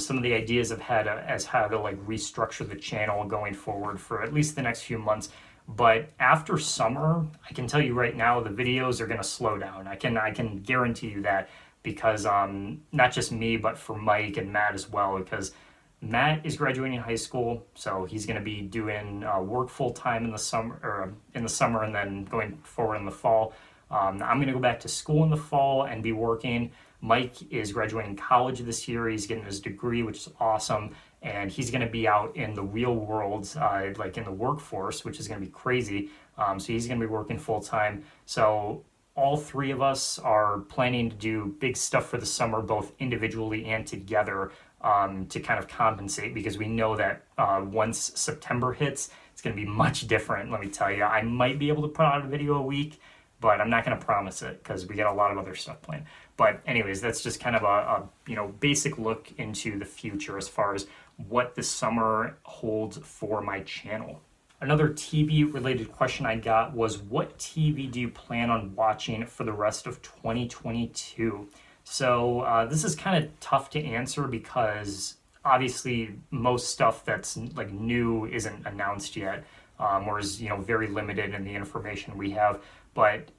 some of the ideas I've had as how to like restructure the channel going forward for at least the next few months. But after summer, I can tell you right now, the videos are going to slow down. I can guarantee you that, because not just me, but for Mike and Matt as well, because Matt is graduating high school, so he's going to be doing work full time in the summer, and then going forward in the fall. I'm going to go back to school in the fall and be working. Mike is graduating college this year. He's getting his degree, which is awesome. and he's going to be out in the real world, like in the workforce, which is going to be crazy. So he's going to be working full time. So all three of us are planning to do big stuff for the summer, both individually and together, to kind of compensate, because we know that once September hits, it's going to be much different. Let me tell you, I might be able to put out a video a week, but I'm not going to promise it because we got a lot of other stuff planned. But anyways, that's just kind of a basic look into the future as far as what the summer holds for my channel. Another TV related question I got was, what TV do you plan on watching for the rest of 2022? So this is kind of tough to answer because obviously most stuff that's like new isn't announced yet, or is very limited in the information we have. But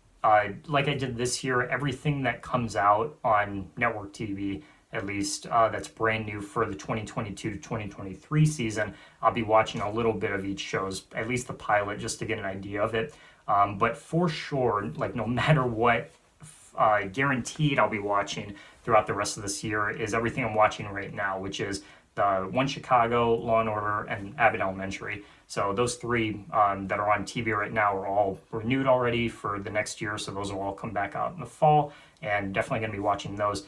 like I did this year, everything that comes out on network TV, at least that's brand new for the 2022 to 2023 season, I'll be watching a little bit of each show's, at least the pilot, just to get an idea of it. But for sure, like no matter what, guaranteed I'll be watching throughout the rest of this year is everything I'm watching right now, which is the One Chicago, Law and Order, and Abbott Elementary. So those three that are on TV right now are all renewed already for the next year. So those will all come back out in the fall, and definitely going to be watching those.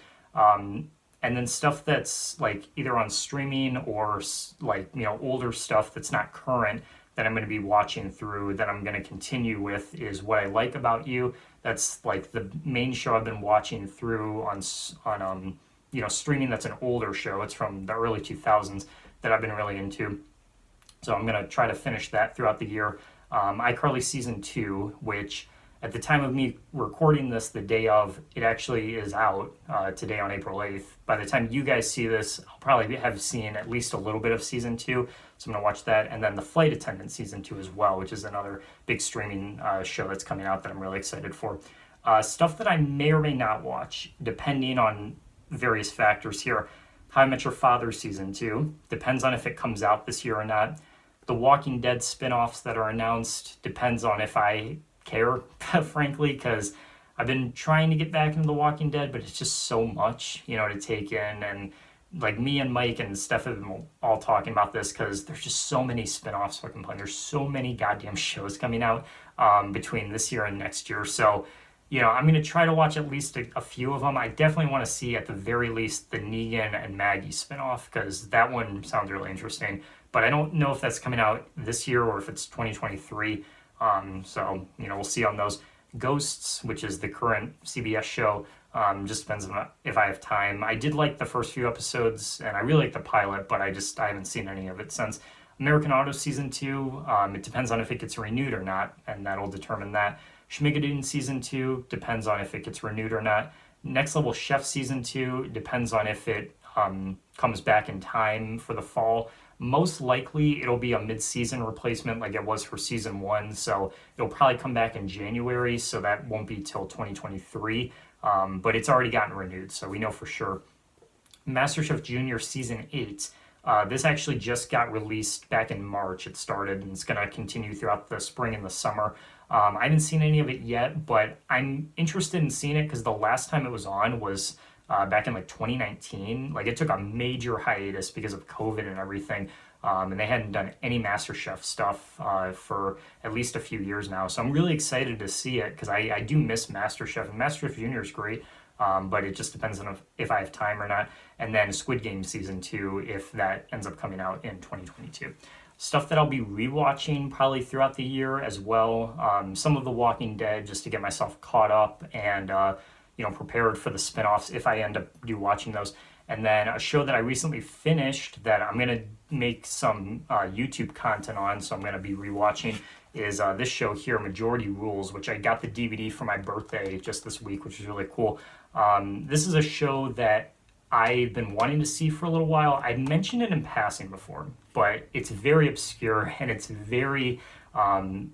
And then stuff that's like either on streaming or like, older stuff that's not current that I'm going to be watching through, that I'm going to continue with, is What I Like About You. That's like the main show I've been watching through on streaming. That's an older show. It's from the early 2000s that I've been really into. So I'm going to try to finish that throughout the year. iCarly Season 2, which at the time of me recording this, the day of, it actually is out today on April 8th. By the time you guys see this, I'll probably have seen at least a little bit of Season 2. So I'm going to watch that. And then The Flight Attendant Season 2 as well, which is another big streaming show that's coming out that I'm really excited for. Stuff that I may or may not watch, depending on various factors here. How I Met Your Father Season 2. Depends on if it comes out this year or not. The Walking Dead spin-offs that are announced depends on if I care, frankly, because I've been trying to get back into The Walking Dead, but it's just so much, to take in. And like me and Mike and Steph have been all talking about this because there's just so many spin-offs fucking playing. There's so many goddamn shows coming out between this year and next year. So, I'm going to try to watch at least a few of them. I definitely want to see at the very least the Negan and Maggie spin-off, because that one sounds really interesting. But I don't know if that's coming out this year or if it's 2023. So, we'll see on those. Ghosts, which is the current CBS show, just depends on if I have time. I did like the first few episodes, and I really like the pilot, but I haven't seen any of it since. American Auto Season 2, it depends on if it gets renewed or not, and that'll determine that. Schmigadoon Season 2 depends on if it gets renewed or not. Next Level Chef Season 2 depends on if it comes back in time for the fall. Most likely it'll be a mid-season replacement like it was for Season 1, so it'll probably come back in January, so that won't be till 2023, but it's already gotten renewed, so we know for sure. MasterChef Junior Season 8. This actually just got released back in March. It started, and it's going to continue throughout the spring and the summer. I haven't seen any of it yet, but I'm interested in seeing it because the last time it was on was back in like 2019. Like, it took a major hiatus because of COVID and everything, and they hadn't done any MasterChef stuff for at least a few years now. So I'm really excited to see it because I do miss MasterChef, and MasterChef Junior is great. But it just depends on if I have time or not. And then Squid Game Season 2, if that ends up coming out in 2022. Stuff that I'll be rewatching probably throughout the year as well. Some of The Walking Dead, just to get myself caught up and prepared for the spinoffs if I end up watching those. And then a show that I recently finished that I'm going to make some YouTube content on, so I'm going to be rewatching, is this show here, Majority Rules, which I got the DVD for my birthday just this week, which is really cool. This is a show that I've been wanting to see for a little while. I mentioned it in passing before, but it's very obscure, and it's very,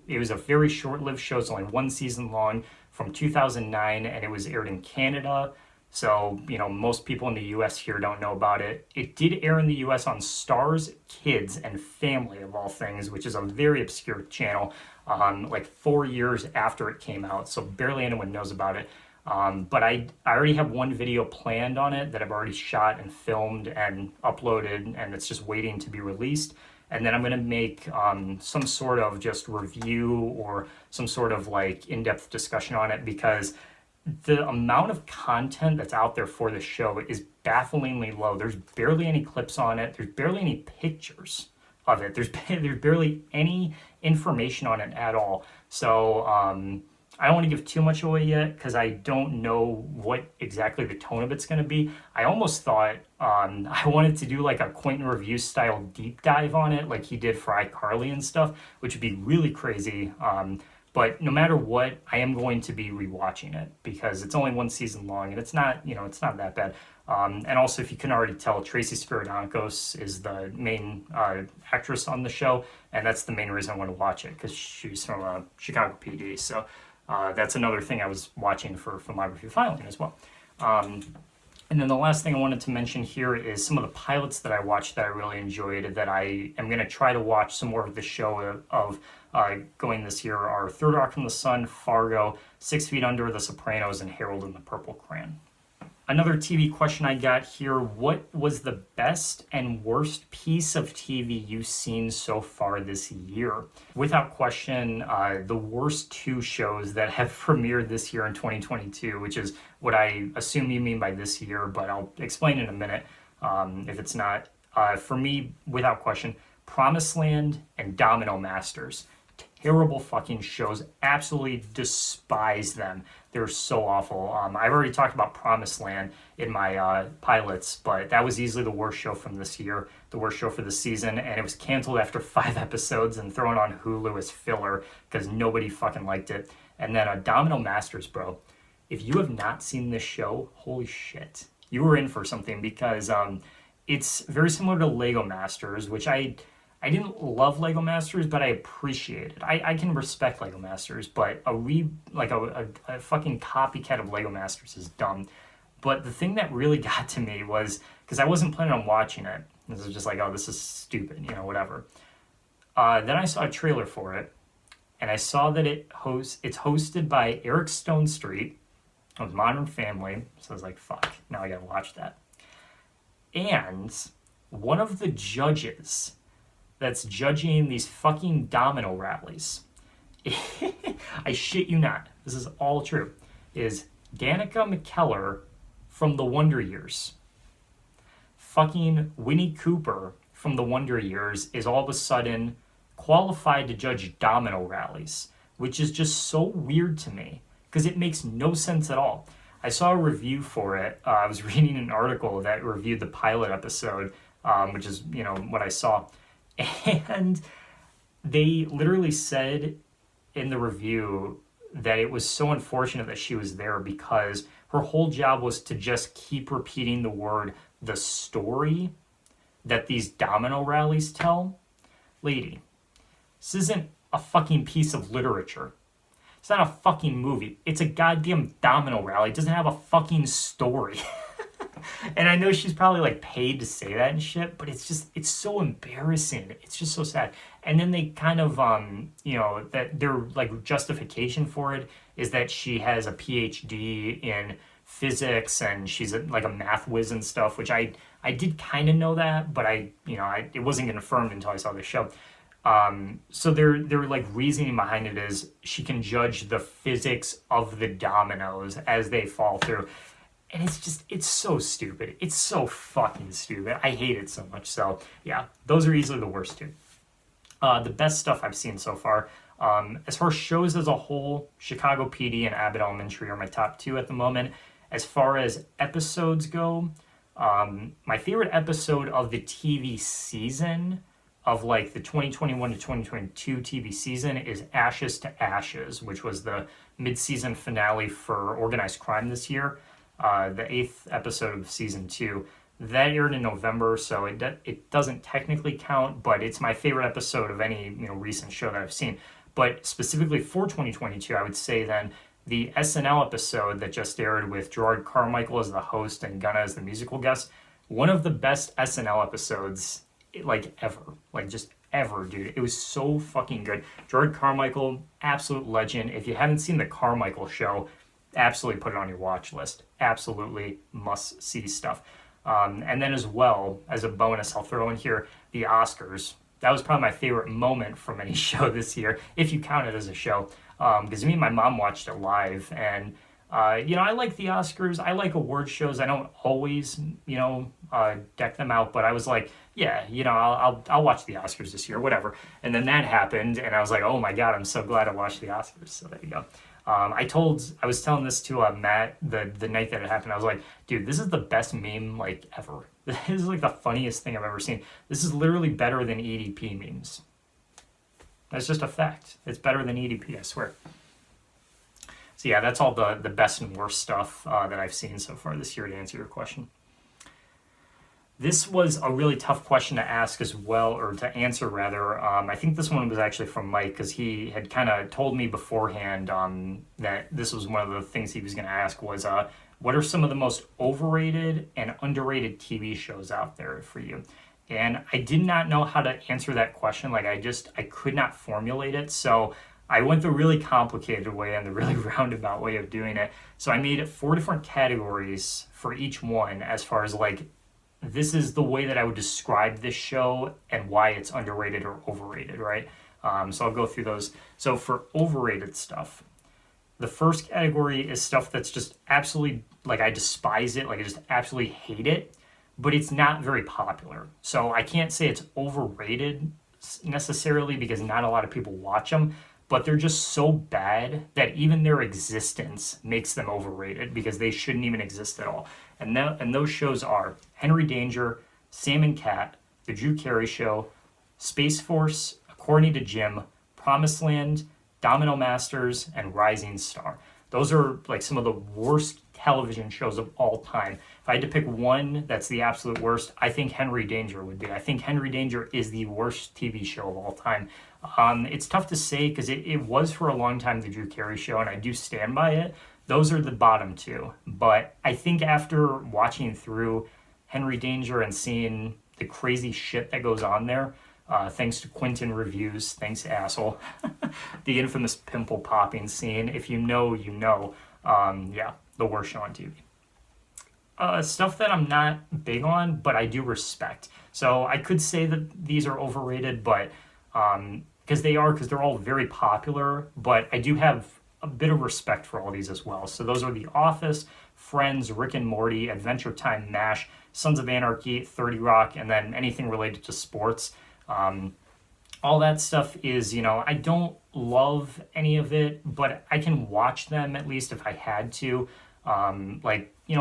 it was a very short-lived show. It's only one season long from 2009, and it was aired in Canada. So, most people in the U.S. here don't know about it. It did air in the U.S. on Stars Kids and Family, of all things, which is a very obscure channel, like 4 years after it came out. So barely anyone knows about it. But I already have one video planned on it that I've already shot and filmed and uploaded, and it's just waiting to be released. And then I'm going to make some sort of just review or some sort of like in-depth discussion on it, because the amount of content that's out there for the show is bafflingly low. There's barely any clips on it. There's barely any pictures of it. There's barely any information on it at all. So I don't want to give too much away yet because I don't know what exactly the tone of it's going to be. I almost thought I wanted to do like a Quentin review style deep dive on it, like he did for iCarly and stuff, which would be really crazy. But no matter what, I am going to be rewatching it because it's only one season long and it's not, it's not that bad. And also, if you can already tell, Tracy Spiridonkos is the main actress on the show, and that's the main reason I want to watch it because she's from Chicago PD. So that's another thing I was watching for filmography filing as well. And then the last thing I wanted to mention here is some of the pilots that I watched that I really enjoyed that I am going to try to watch some more of the show of going this year are Third Rock from the Sun, Fargo, 6 Feet Under, The Sopranos, and Harold and the Purple Crayon. Another TV question I got here: what was the best and worst piece of TV you've seen so far this year? Without question, the worst two shows that have premiered this year in 2022, which is what I assume you mean by this year, but I'll explain in a minute if it's not. For me, without question, Promised Land and Domino Masters. Terrible fucking shows. Absolutely despise them. They're so awful. I've already talked about Promised Land in my pilots, but that was easily the worst show from this year, the worst show for the season, and it was canceled after 5 episodes and thrown on Hulu as filler because nobody fucking liked it. And then Domino Masters, bro. If you have not seen this show, holy shit, you were in for something because it's very similar to Lego Masters, which I didn't love Lego Masters, but I appreciate it. I can respect Lego Masters, but a fucking copycat of Lego Masters is dumb. But the thing that really got to me was, because I wasn't planning on watching it. This is just like, oh, this is stupid, whatever. Then I saw a trailer for it, and I saw that it's hosted by Eric Stonestreet of Modern Family. So I was like, fuck, now I gotta watch that. And one of the judges that's judging these fucking domino rallies, I shit you not, this is all true, is Danica McKellar from The Wonder Years. Fucking Winnie Cooper from The Wonder Years is all of a sudden qualified to judge domino rallies, which is just so weird to me because it makes no sense at all. I saw a review for it. I was reading an article that reviewed the pilot episode, which is, what I saw. And they literally said in the review that it was so unfortunate that she was there because her whole job was to just keep repeating the word, the story that these domino rallies tell. Lady, this isn't a fucking piece of literature. It's not a fucking movie. It's a goddamn domino rally. It doesn't have a fucking story. And I know she's probably like paid to say that and shit, but it's so embarrassing. It's just so sad. And then they kind of, that their like justification for it is that she has a PhD in physics and she's like a math whiz and stuff, which I did kind of know that, but it wasn't confirmed until I saw the show. So their like reasoning behind it is she can judge the physics of the dominoes as they fall through. And it's so stupid. It's so fucking stupid. I hate it so much. So yeah, those are easily the worst two. The best stuff I've seen so far. As far as shows as a whole, Chicago PD and Abbott Elementary are my top 2 at the moment. As far as episodes go, my favorite episode of the TV season of like the 2021 to 2022 TV season is Ashes to Ashes, which was the mid-season finale for Organized Crime this year. The 8th episode of season 2 that aired in November, so it doesn't technically count, but it's my favorite episode of any recent show that I've seen. But specifically for 2022, I would say then the SNL episode that just aired with Gerard Carmichael as the host and Gunna as the musical guest, one of the best SNL episodes like ever, like just ever, dude. It was so fucking good. Gerard Carmichael, absolute legend. If you haven't seen the Carmichael Show, absolutely put it on your watch list. Absolutely must see stuff. And then as well, as a bonus, I'll throw in here the Oscars. That was probably my favorite moment from any show this year, if you count it as a show. Because me and my mom watched it live, and I like the Oscars. I like award shows. I don't always, deck them out, but I was like, yeah, I'll watch the Oscars this year, whatever. And then that happened, and I was like, oh my God, I'm so glad I watched the Oscars. So there you go. I was telling this to Matt the night that it happened. I was like, dude, this is the best meme like ever. This is like the funniest thing I've ever seen. This is literally better than EDP memes. That's just a fact. It's better than EDP, I swear. So yeah, that's all the best and worst stuff that I've seen so far this year to answer your question. This was a really tough question to ask as well, or to answer rather. I think this one was actually from Mike, because he had kind of told me beforehand that this was one of the things he was going to ask was, what are some of the most overrated and underrated TV shows out there for you? And I did not know how to answer that question. Like I could not formulate it. So I went the really complicated way and the really roundabout way of doing it. So I made 4 different categories for each one, as far as like, this is the way that I would describe this show and why it's underrated or overrated, right? So I'll go through those. So for overrated stuff, the first category is stuff that's just absolutely, like I despise it, like I just absolutely hate it, but it's not very popular. So I can't say it's overrated necessarily, because not a lot of people watch them, but they're just so bad that even their existence makes them overrated, because they shouldn't even exist at all. And those shows are Henry Danger, Sam and Cat, The Drew Carey Show, Space Force, According to Jim, Promised Land, Domino Masters, and Rising Star. Those are like some of the worst television shows of all time. If I had to pick one that's the absolute worst, I think Henry Danger would be. I think Henry Danger is the worst TV show of all time. It's tough to say, because it was for a long time The Drew Carey Show, and I do stand by it. Those are the bottom 2. But I think after watching through Henry Danger and seeing the crazy shit that goes on there, thanks to Quentin Reviews, thanks asshole, the infamous pimple popping scene, if you know, you know, the worst show on TV. Stuff that I'm not big on, but I do respect. So I could say that these are overrated, but because they're all very popular, but I do have a bit of respect for all these as well. So those are The Office, Friends, Rick and Morty, Adventure Time, MASH, Sons of Anarchy, 30 Rock, and then anything related to sports. All that stuff is, I don't love any of it, but I can watch them at least if I had to.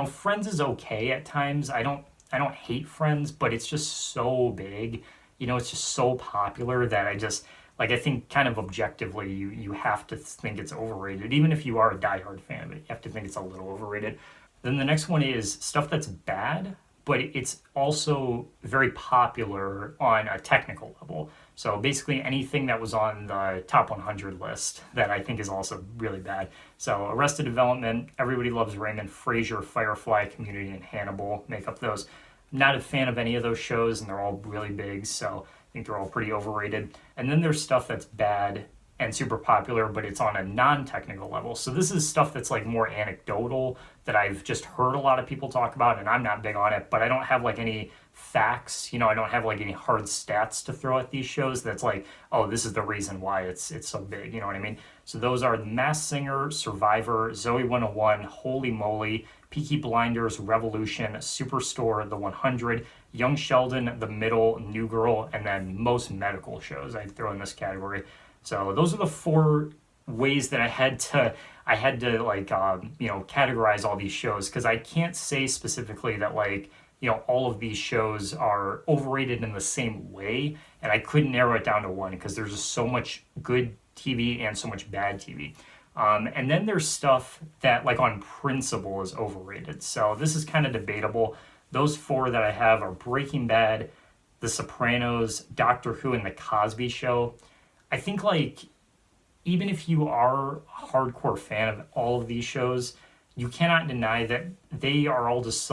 Friends is okay at times. I don't hate Friends, but it's just so big. It's just so popular that I think kind of objectively you have to think it's overrated. Even if you are a diehard fan of it, you have to think it's a little overrated. Then the next one is stuff that's bad, but it's also very popular on a technical level. So basically anything that was on the top 100 list that I think is also really bad. So Arrested Development, Everybody Loves Raymond, Frasier, Firefly, Community, and Hannibal make up those. Not a fan of any of those shows, and they're all really big, so I think they're all pretty overrated. And then there's stuff that's bad and super popular, but it's on a non-technical level. So this is stuff that's like more anecdotal, that I've just heard a lot of people talk about, and I'm not big on it, but I don't have like any facts, I don't have like any hard stats to throw at these shows that's like, oh, this is the reason why it's so big, you know what I mean? So those are The Masked Singer, Survivor, Zoe 101, Holy Moly, Peaky Blinders, Revolution, Superstore, The 100, Young Sheldon, The Middle, New Girl, and then most medical shows I'd throw in this category. So those are the 4 ways that I had to categorize all these shows, because I can't say specifically that all of these shows are overrated in the same way, and I couldn't narrow it down to one, because there's just so much good TV and so much bad TV. And then there's stuff that on principle is overrated. So this is kind of debatable. Those 4 that I have are Breaking Bad, The Sopranos, Doctor Who, and The Cosby Show. I think even if you are a hardcore fan of all of these shows, you cannot deny that they are all just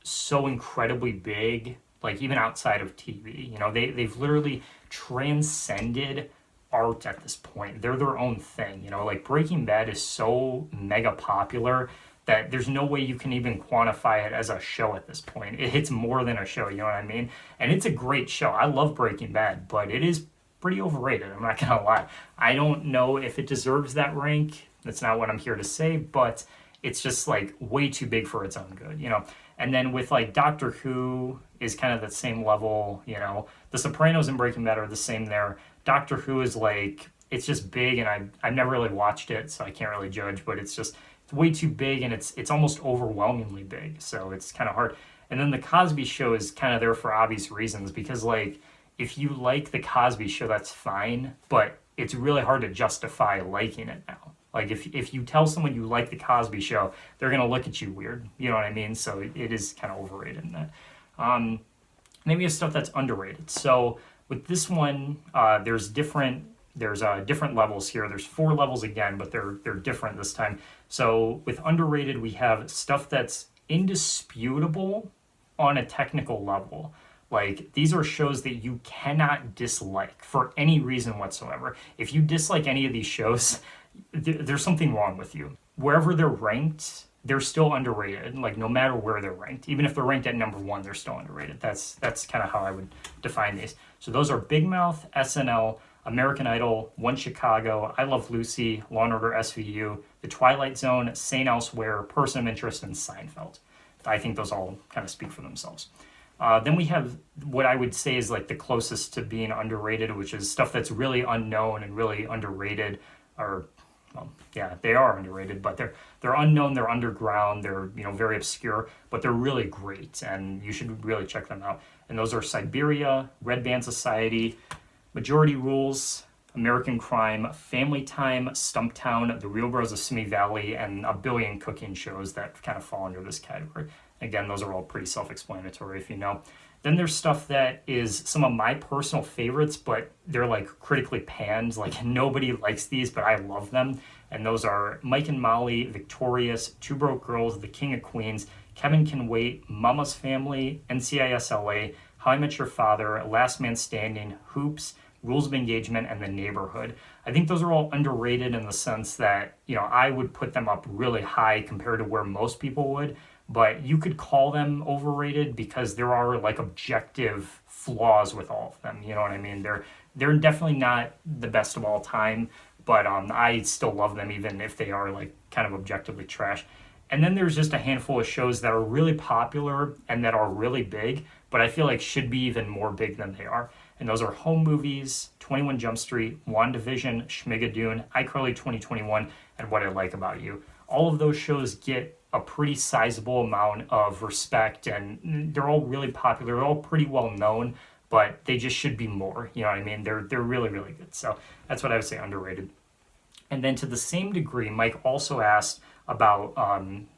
so incredibly big, even outside of TV. They've literally transcended art at this point. They're their own thing, you know, like Breaking Bad is so mega popular that there's no way you can even quantify it as a show at this point. It hits more than a show, you know what I mean? And it's a great show. I love Breaking Bad, but it is pretty overrated. I'm not gonna lie. I don't know if it deserves that rank. That's not what I'm here to say, but it's just like way too big for its own good, you know? And then with like Doctor Who is kind of the same level, you know? The Sopranos and Breaking Bad are the same there. Doctor Who is like, it's just big, and I've never really watched it, so I can't really judge, but it's just, it's way too big, and it's almost overwhelmingly big, so it's kind of hard. And then the Cosby Show is kind of there for obvious reasons, because like, if you like the Cosby Show, that's fine, but it's really hard to justify liking it now. Like if you tell someone you like the Cosby Show, they're gonna look at you weird. You know what I mean? So it is kind of overrated in that. Maybe stuff that's underrated. So with this one, there's different levels here. There's 4 levels again, but they're different this time. So with underrated, we have stuff that's indisputable on a technical level. Like, these are shows that you cannot dislike for any reason whatsoever. If you dislike any of these shows, there's something wrong with you. Wherever they're ranked, they're still underrated. Like, no matter where they're ranked, even if they're ranked at number 1, they're still underrated. That's kind of how I would define these. So those are Big Mouth, SNL, American Idol, One Chicago, I Love Lucy, Law and Order SVU, The Twilight Zone, St. Elsewhere, Person of Interest, and Seinfeld. I think those all kind of speak for themselves. Then we have what I would say is like the closest to being underrated, which is stuff that's really unknown and really underrated. Or, well, yeah, they are underrated, but they're unknown, they're underground, they're, you know, very obscure, but they're really great, and you should really check them out. And those are Siberia, Red Band Society, Majority Rules, American Crime, Family Time, Stumptown, The Real Bros of Simi Valley, and a billion cooking shows that kind of fall under this category. Again, those are all pretty self-explanatory if you know. Then there's stuff that is some of my personal favorites, but they're like critically panned. Like, nobody likes these, but I love them. And those are Mike and Molly, Victorious, Two Broke Girls, The King of Queens, Kevin Can Wait, Mama's Family, NCIS LA, How I Met Your Father, Last Man Standing, Hoops, Rules of Engagement, and The Neighborhood. I think those are all underrated in the sense that, you know, I would put them up really high compared to where most people would, but you could call them overrated because there are like objective flaws with all of them. You know what I mean? They're definitely not the best of all time, but I still love them even if they are like kind of objectively trash. And then there's just a handful of shows that are really popular and that are really big, but I feel like should be even more big than they are. And those are Home Movies, 21 Jump Street, WandaVision, Schmigadoon, iCarly 2021, and What I Like About You. All of those shows get a pretty sizable amount of respect, and they're all really popular. They're all pretty well known, but they just should be more. You know what I mean? They're really, really good. So that's what I would say underrated. And then to the same degree, Mike also asked about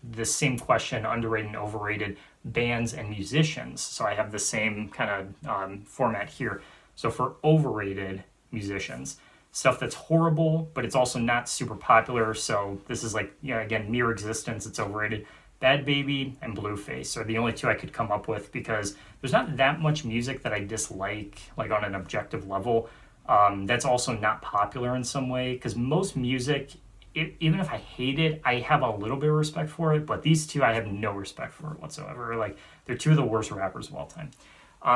the same question, underrated and overrated bands and musicians. So I have the same kind of format here. So for overrated musicians, stuff that's horrible, but it's also not super popular. So this is like, you know, again, Mere Existence, it's overrated. Bad Baby and Blueface are the only two I could come up with because there's not that much music that I dislike, like on an objective level. That's also not popular in some way, because most music, even if I hate it, I have a little bit of respect for it, but these two I have no respect for whatsoever. Like, they're two of the worst rappers of all time.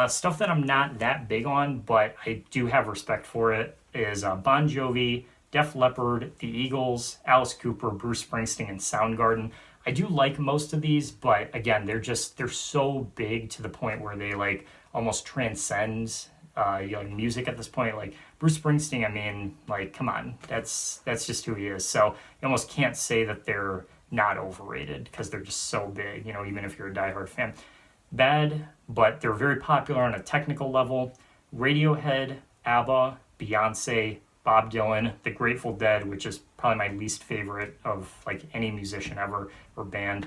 Stuff that I'm not that big on, but I do have respect for it, is Bon Jovi, Def Leppard, The Eagles, Alice Cooper, Bruce Springsteen, and Soundgarden. I do like most of these, but again, they're so big to the point where they like almost transcend music at this point. Like Bruce Springsteen, I mean, like, come on, that's just who he is. So you almost can't say that they're not overrated because they're just so big, you know, even if you're a diehard fan. Bad, but they're very popular on a technical level. Radiohead, ABBA, Beyonce, Bob Dylan, The Grateful Dead, which is probably my least favorite of like any musician ever or band.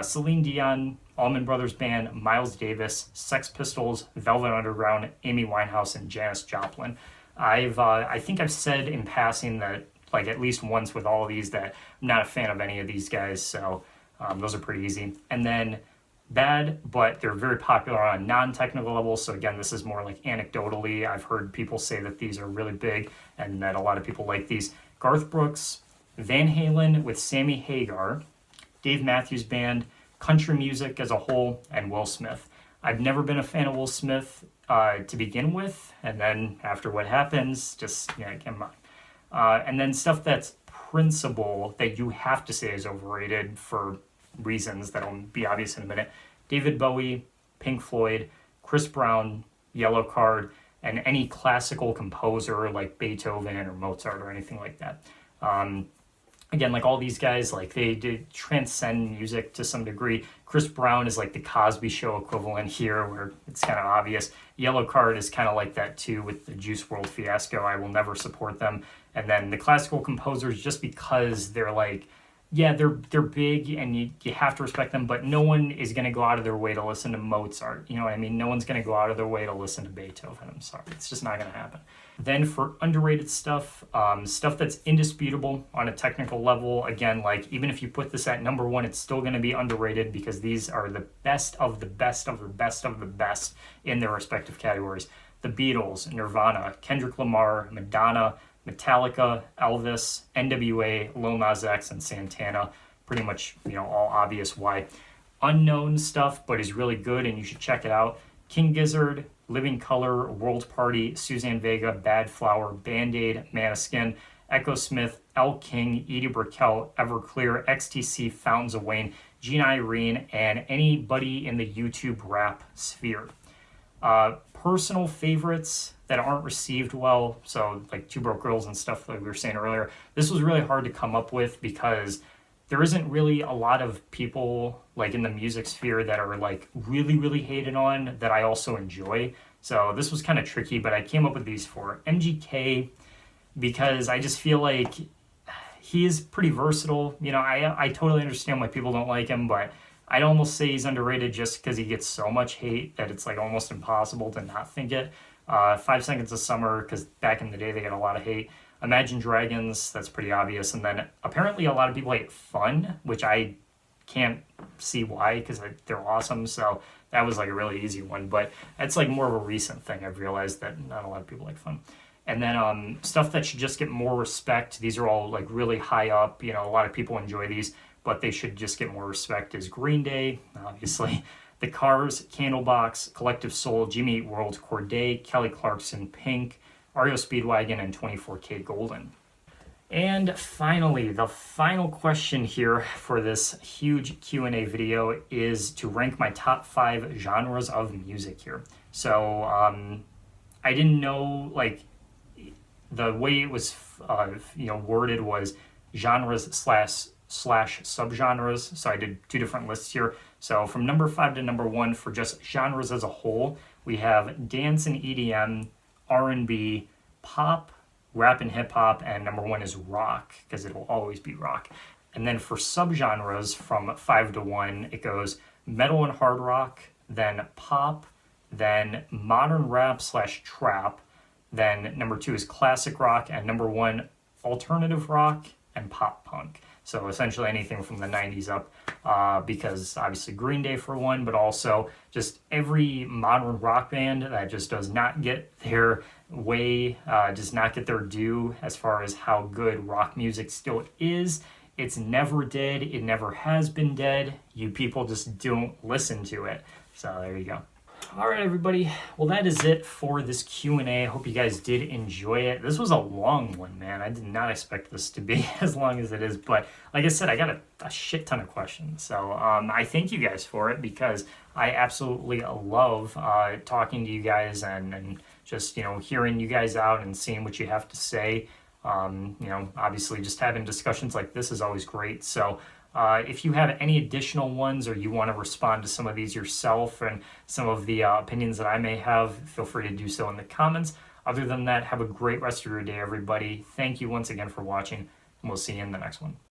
Celine Dion, Allman Brothers Band, Miles Davis, Sex Pistols, Velvet Underground, Amy Winehouse, and Janis Joplin. I think I've said in passing that, like, at least once with all of these, that I'm not a fan of any of these guys, so those are pretty easy. And then bad, but they're very popular on a non-technical level. So again, this is more like anecdotally. I've heard people say that these are really big and that a lot of people like these. Garth Brooks, Van Halen with Sammy Hagar, Dave Matthews Band, country music as a whole, and Will Smith. I've never been a fan of Will Smith to begin with, and then after what happens, just, come on. And then stuff that's principle that you have to say is overrated for reasons that'll be obvious in a minute. David Bowie, Pink Floyd, Chris Brown, Yellow Card, and any classical composer like Beethoven or Mozart or anything like that. Again, like all these guys, like they did transcend music to some degree. Chris Brown is like the Cosby Show equivalent here, where it's kind of obvious. Yellow Card is kind of like that too with the Juice WRLD fiasco. I will never support them. And then the classical composers, just because they're like, yeah, they're big and you have to respect them, but no one is going to go out of their way to listen to Mozart. You know what I mean? No one's going to go out of their way to listen to Beethoven. I'm sorry. It's just not going to happen. Then for underrated stuff, stuff that's indisputable on a technical level, again, like even if you put this at number one, it's still going to be underrated because these are the best of the best of the best of the best in their respective categories. The Beatles, Nirvana, Kendrick Lamar, Madonna, Metallica, Elvis, NWA, Lil Nas X, and Santana. Pretty much, all obvious why. Unknown stuff, but is really good, and you should check it out. King Gizzard, Living Colour, World Party, Suzanne Vega, Bad Flower, Band-Aid, Maneskin, Echo Smith, Elle King, Edie Brickell, Everclear, XTC, Fountains of Wayne, Gene Irene, and anybody in the YouTube rap sphere. Personal favorites that aren't received well, so like Two Broke Girls and stuff like we were saying earlier, this was really hard to come up with because there isn't really a lot of people like in the music sphere that are like really, really hated on that I also enjoy. So this was kind of tricky, but I came up with these four. MGK, because I just feel like he is pretty versatile. I totally understand why people don't like him, but I'd almost say he's underrated just because he gets so much hate that it's like almost impossible to not think it. 5 Seconds of Summer, because back in the day they got a lot of hate. Imagine Dragons, that's pretty obvious. And then apparently a lot of people hate Fun, which I can't see why because they're awesome. So that was like a really easy one. But it's like more of a recent thing. I've realized that not a lot of people like Fun. And then stuff that should just get more respect. These are all like really high up. A lot of people enjoy these, but they should just get more respect is Green Day, obviously. The Cars, Candlebox, Collective Soul, Jimmy Eat World, Corday, Kelly Clarkson, Pink, REO Speedwagon, and 24K Golden. And finally, the final question here for this huge Q&A video is to rank my top 5 genres of music here. So I didn't know, like, the way it was worded was genres slash subgenres. So I did 2 different lists here. So from number 5 to number 1 for just genres as a whole, we have dance and EDM, R&B, pop, rap and hip hop, and number 1 is rock because it will always be rock. And then for subgenres from 5 to 1, it goes metal and hard rock, then pop, then modern rap slash trap, then number 2 is classic rock, and number 1 alternative rock and pop punk. So essentially anything from the 90s up, because obviously Green Day for one, but also just every modern rock band that just does not get their way, does not get their due as far as how good rock music still is. It's never dead. It never has been dead. You people just don't listen to it. So there you go. All right, everybody. Well, that is it for this Q&A. I hope you guys did enjoy it. This was a long one, man. I did not expect this to be as long as it is. But like I said, I got a shit ton of questions. So I thank you guys for it because I absolutely love talking to you guys and just, hearing you guys out and seeing what you have to say. Obviously just having discussions like this is always great. So if you have any additional ones or you want to respond to some of these yourself and some of the opinions that I may have, feel free to do so in the comments. Other than that, have a great rest of your day, everybody. Thank you once again for watching, and we'll see you in the next one.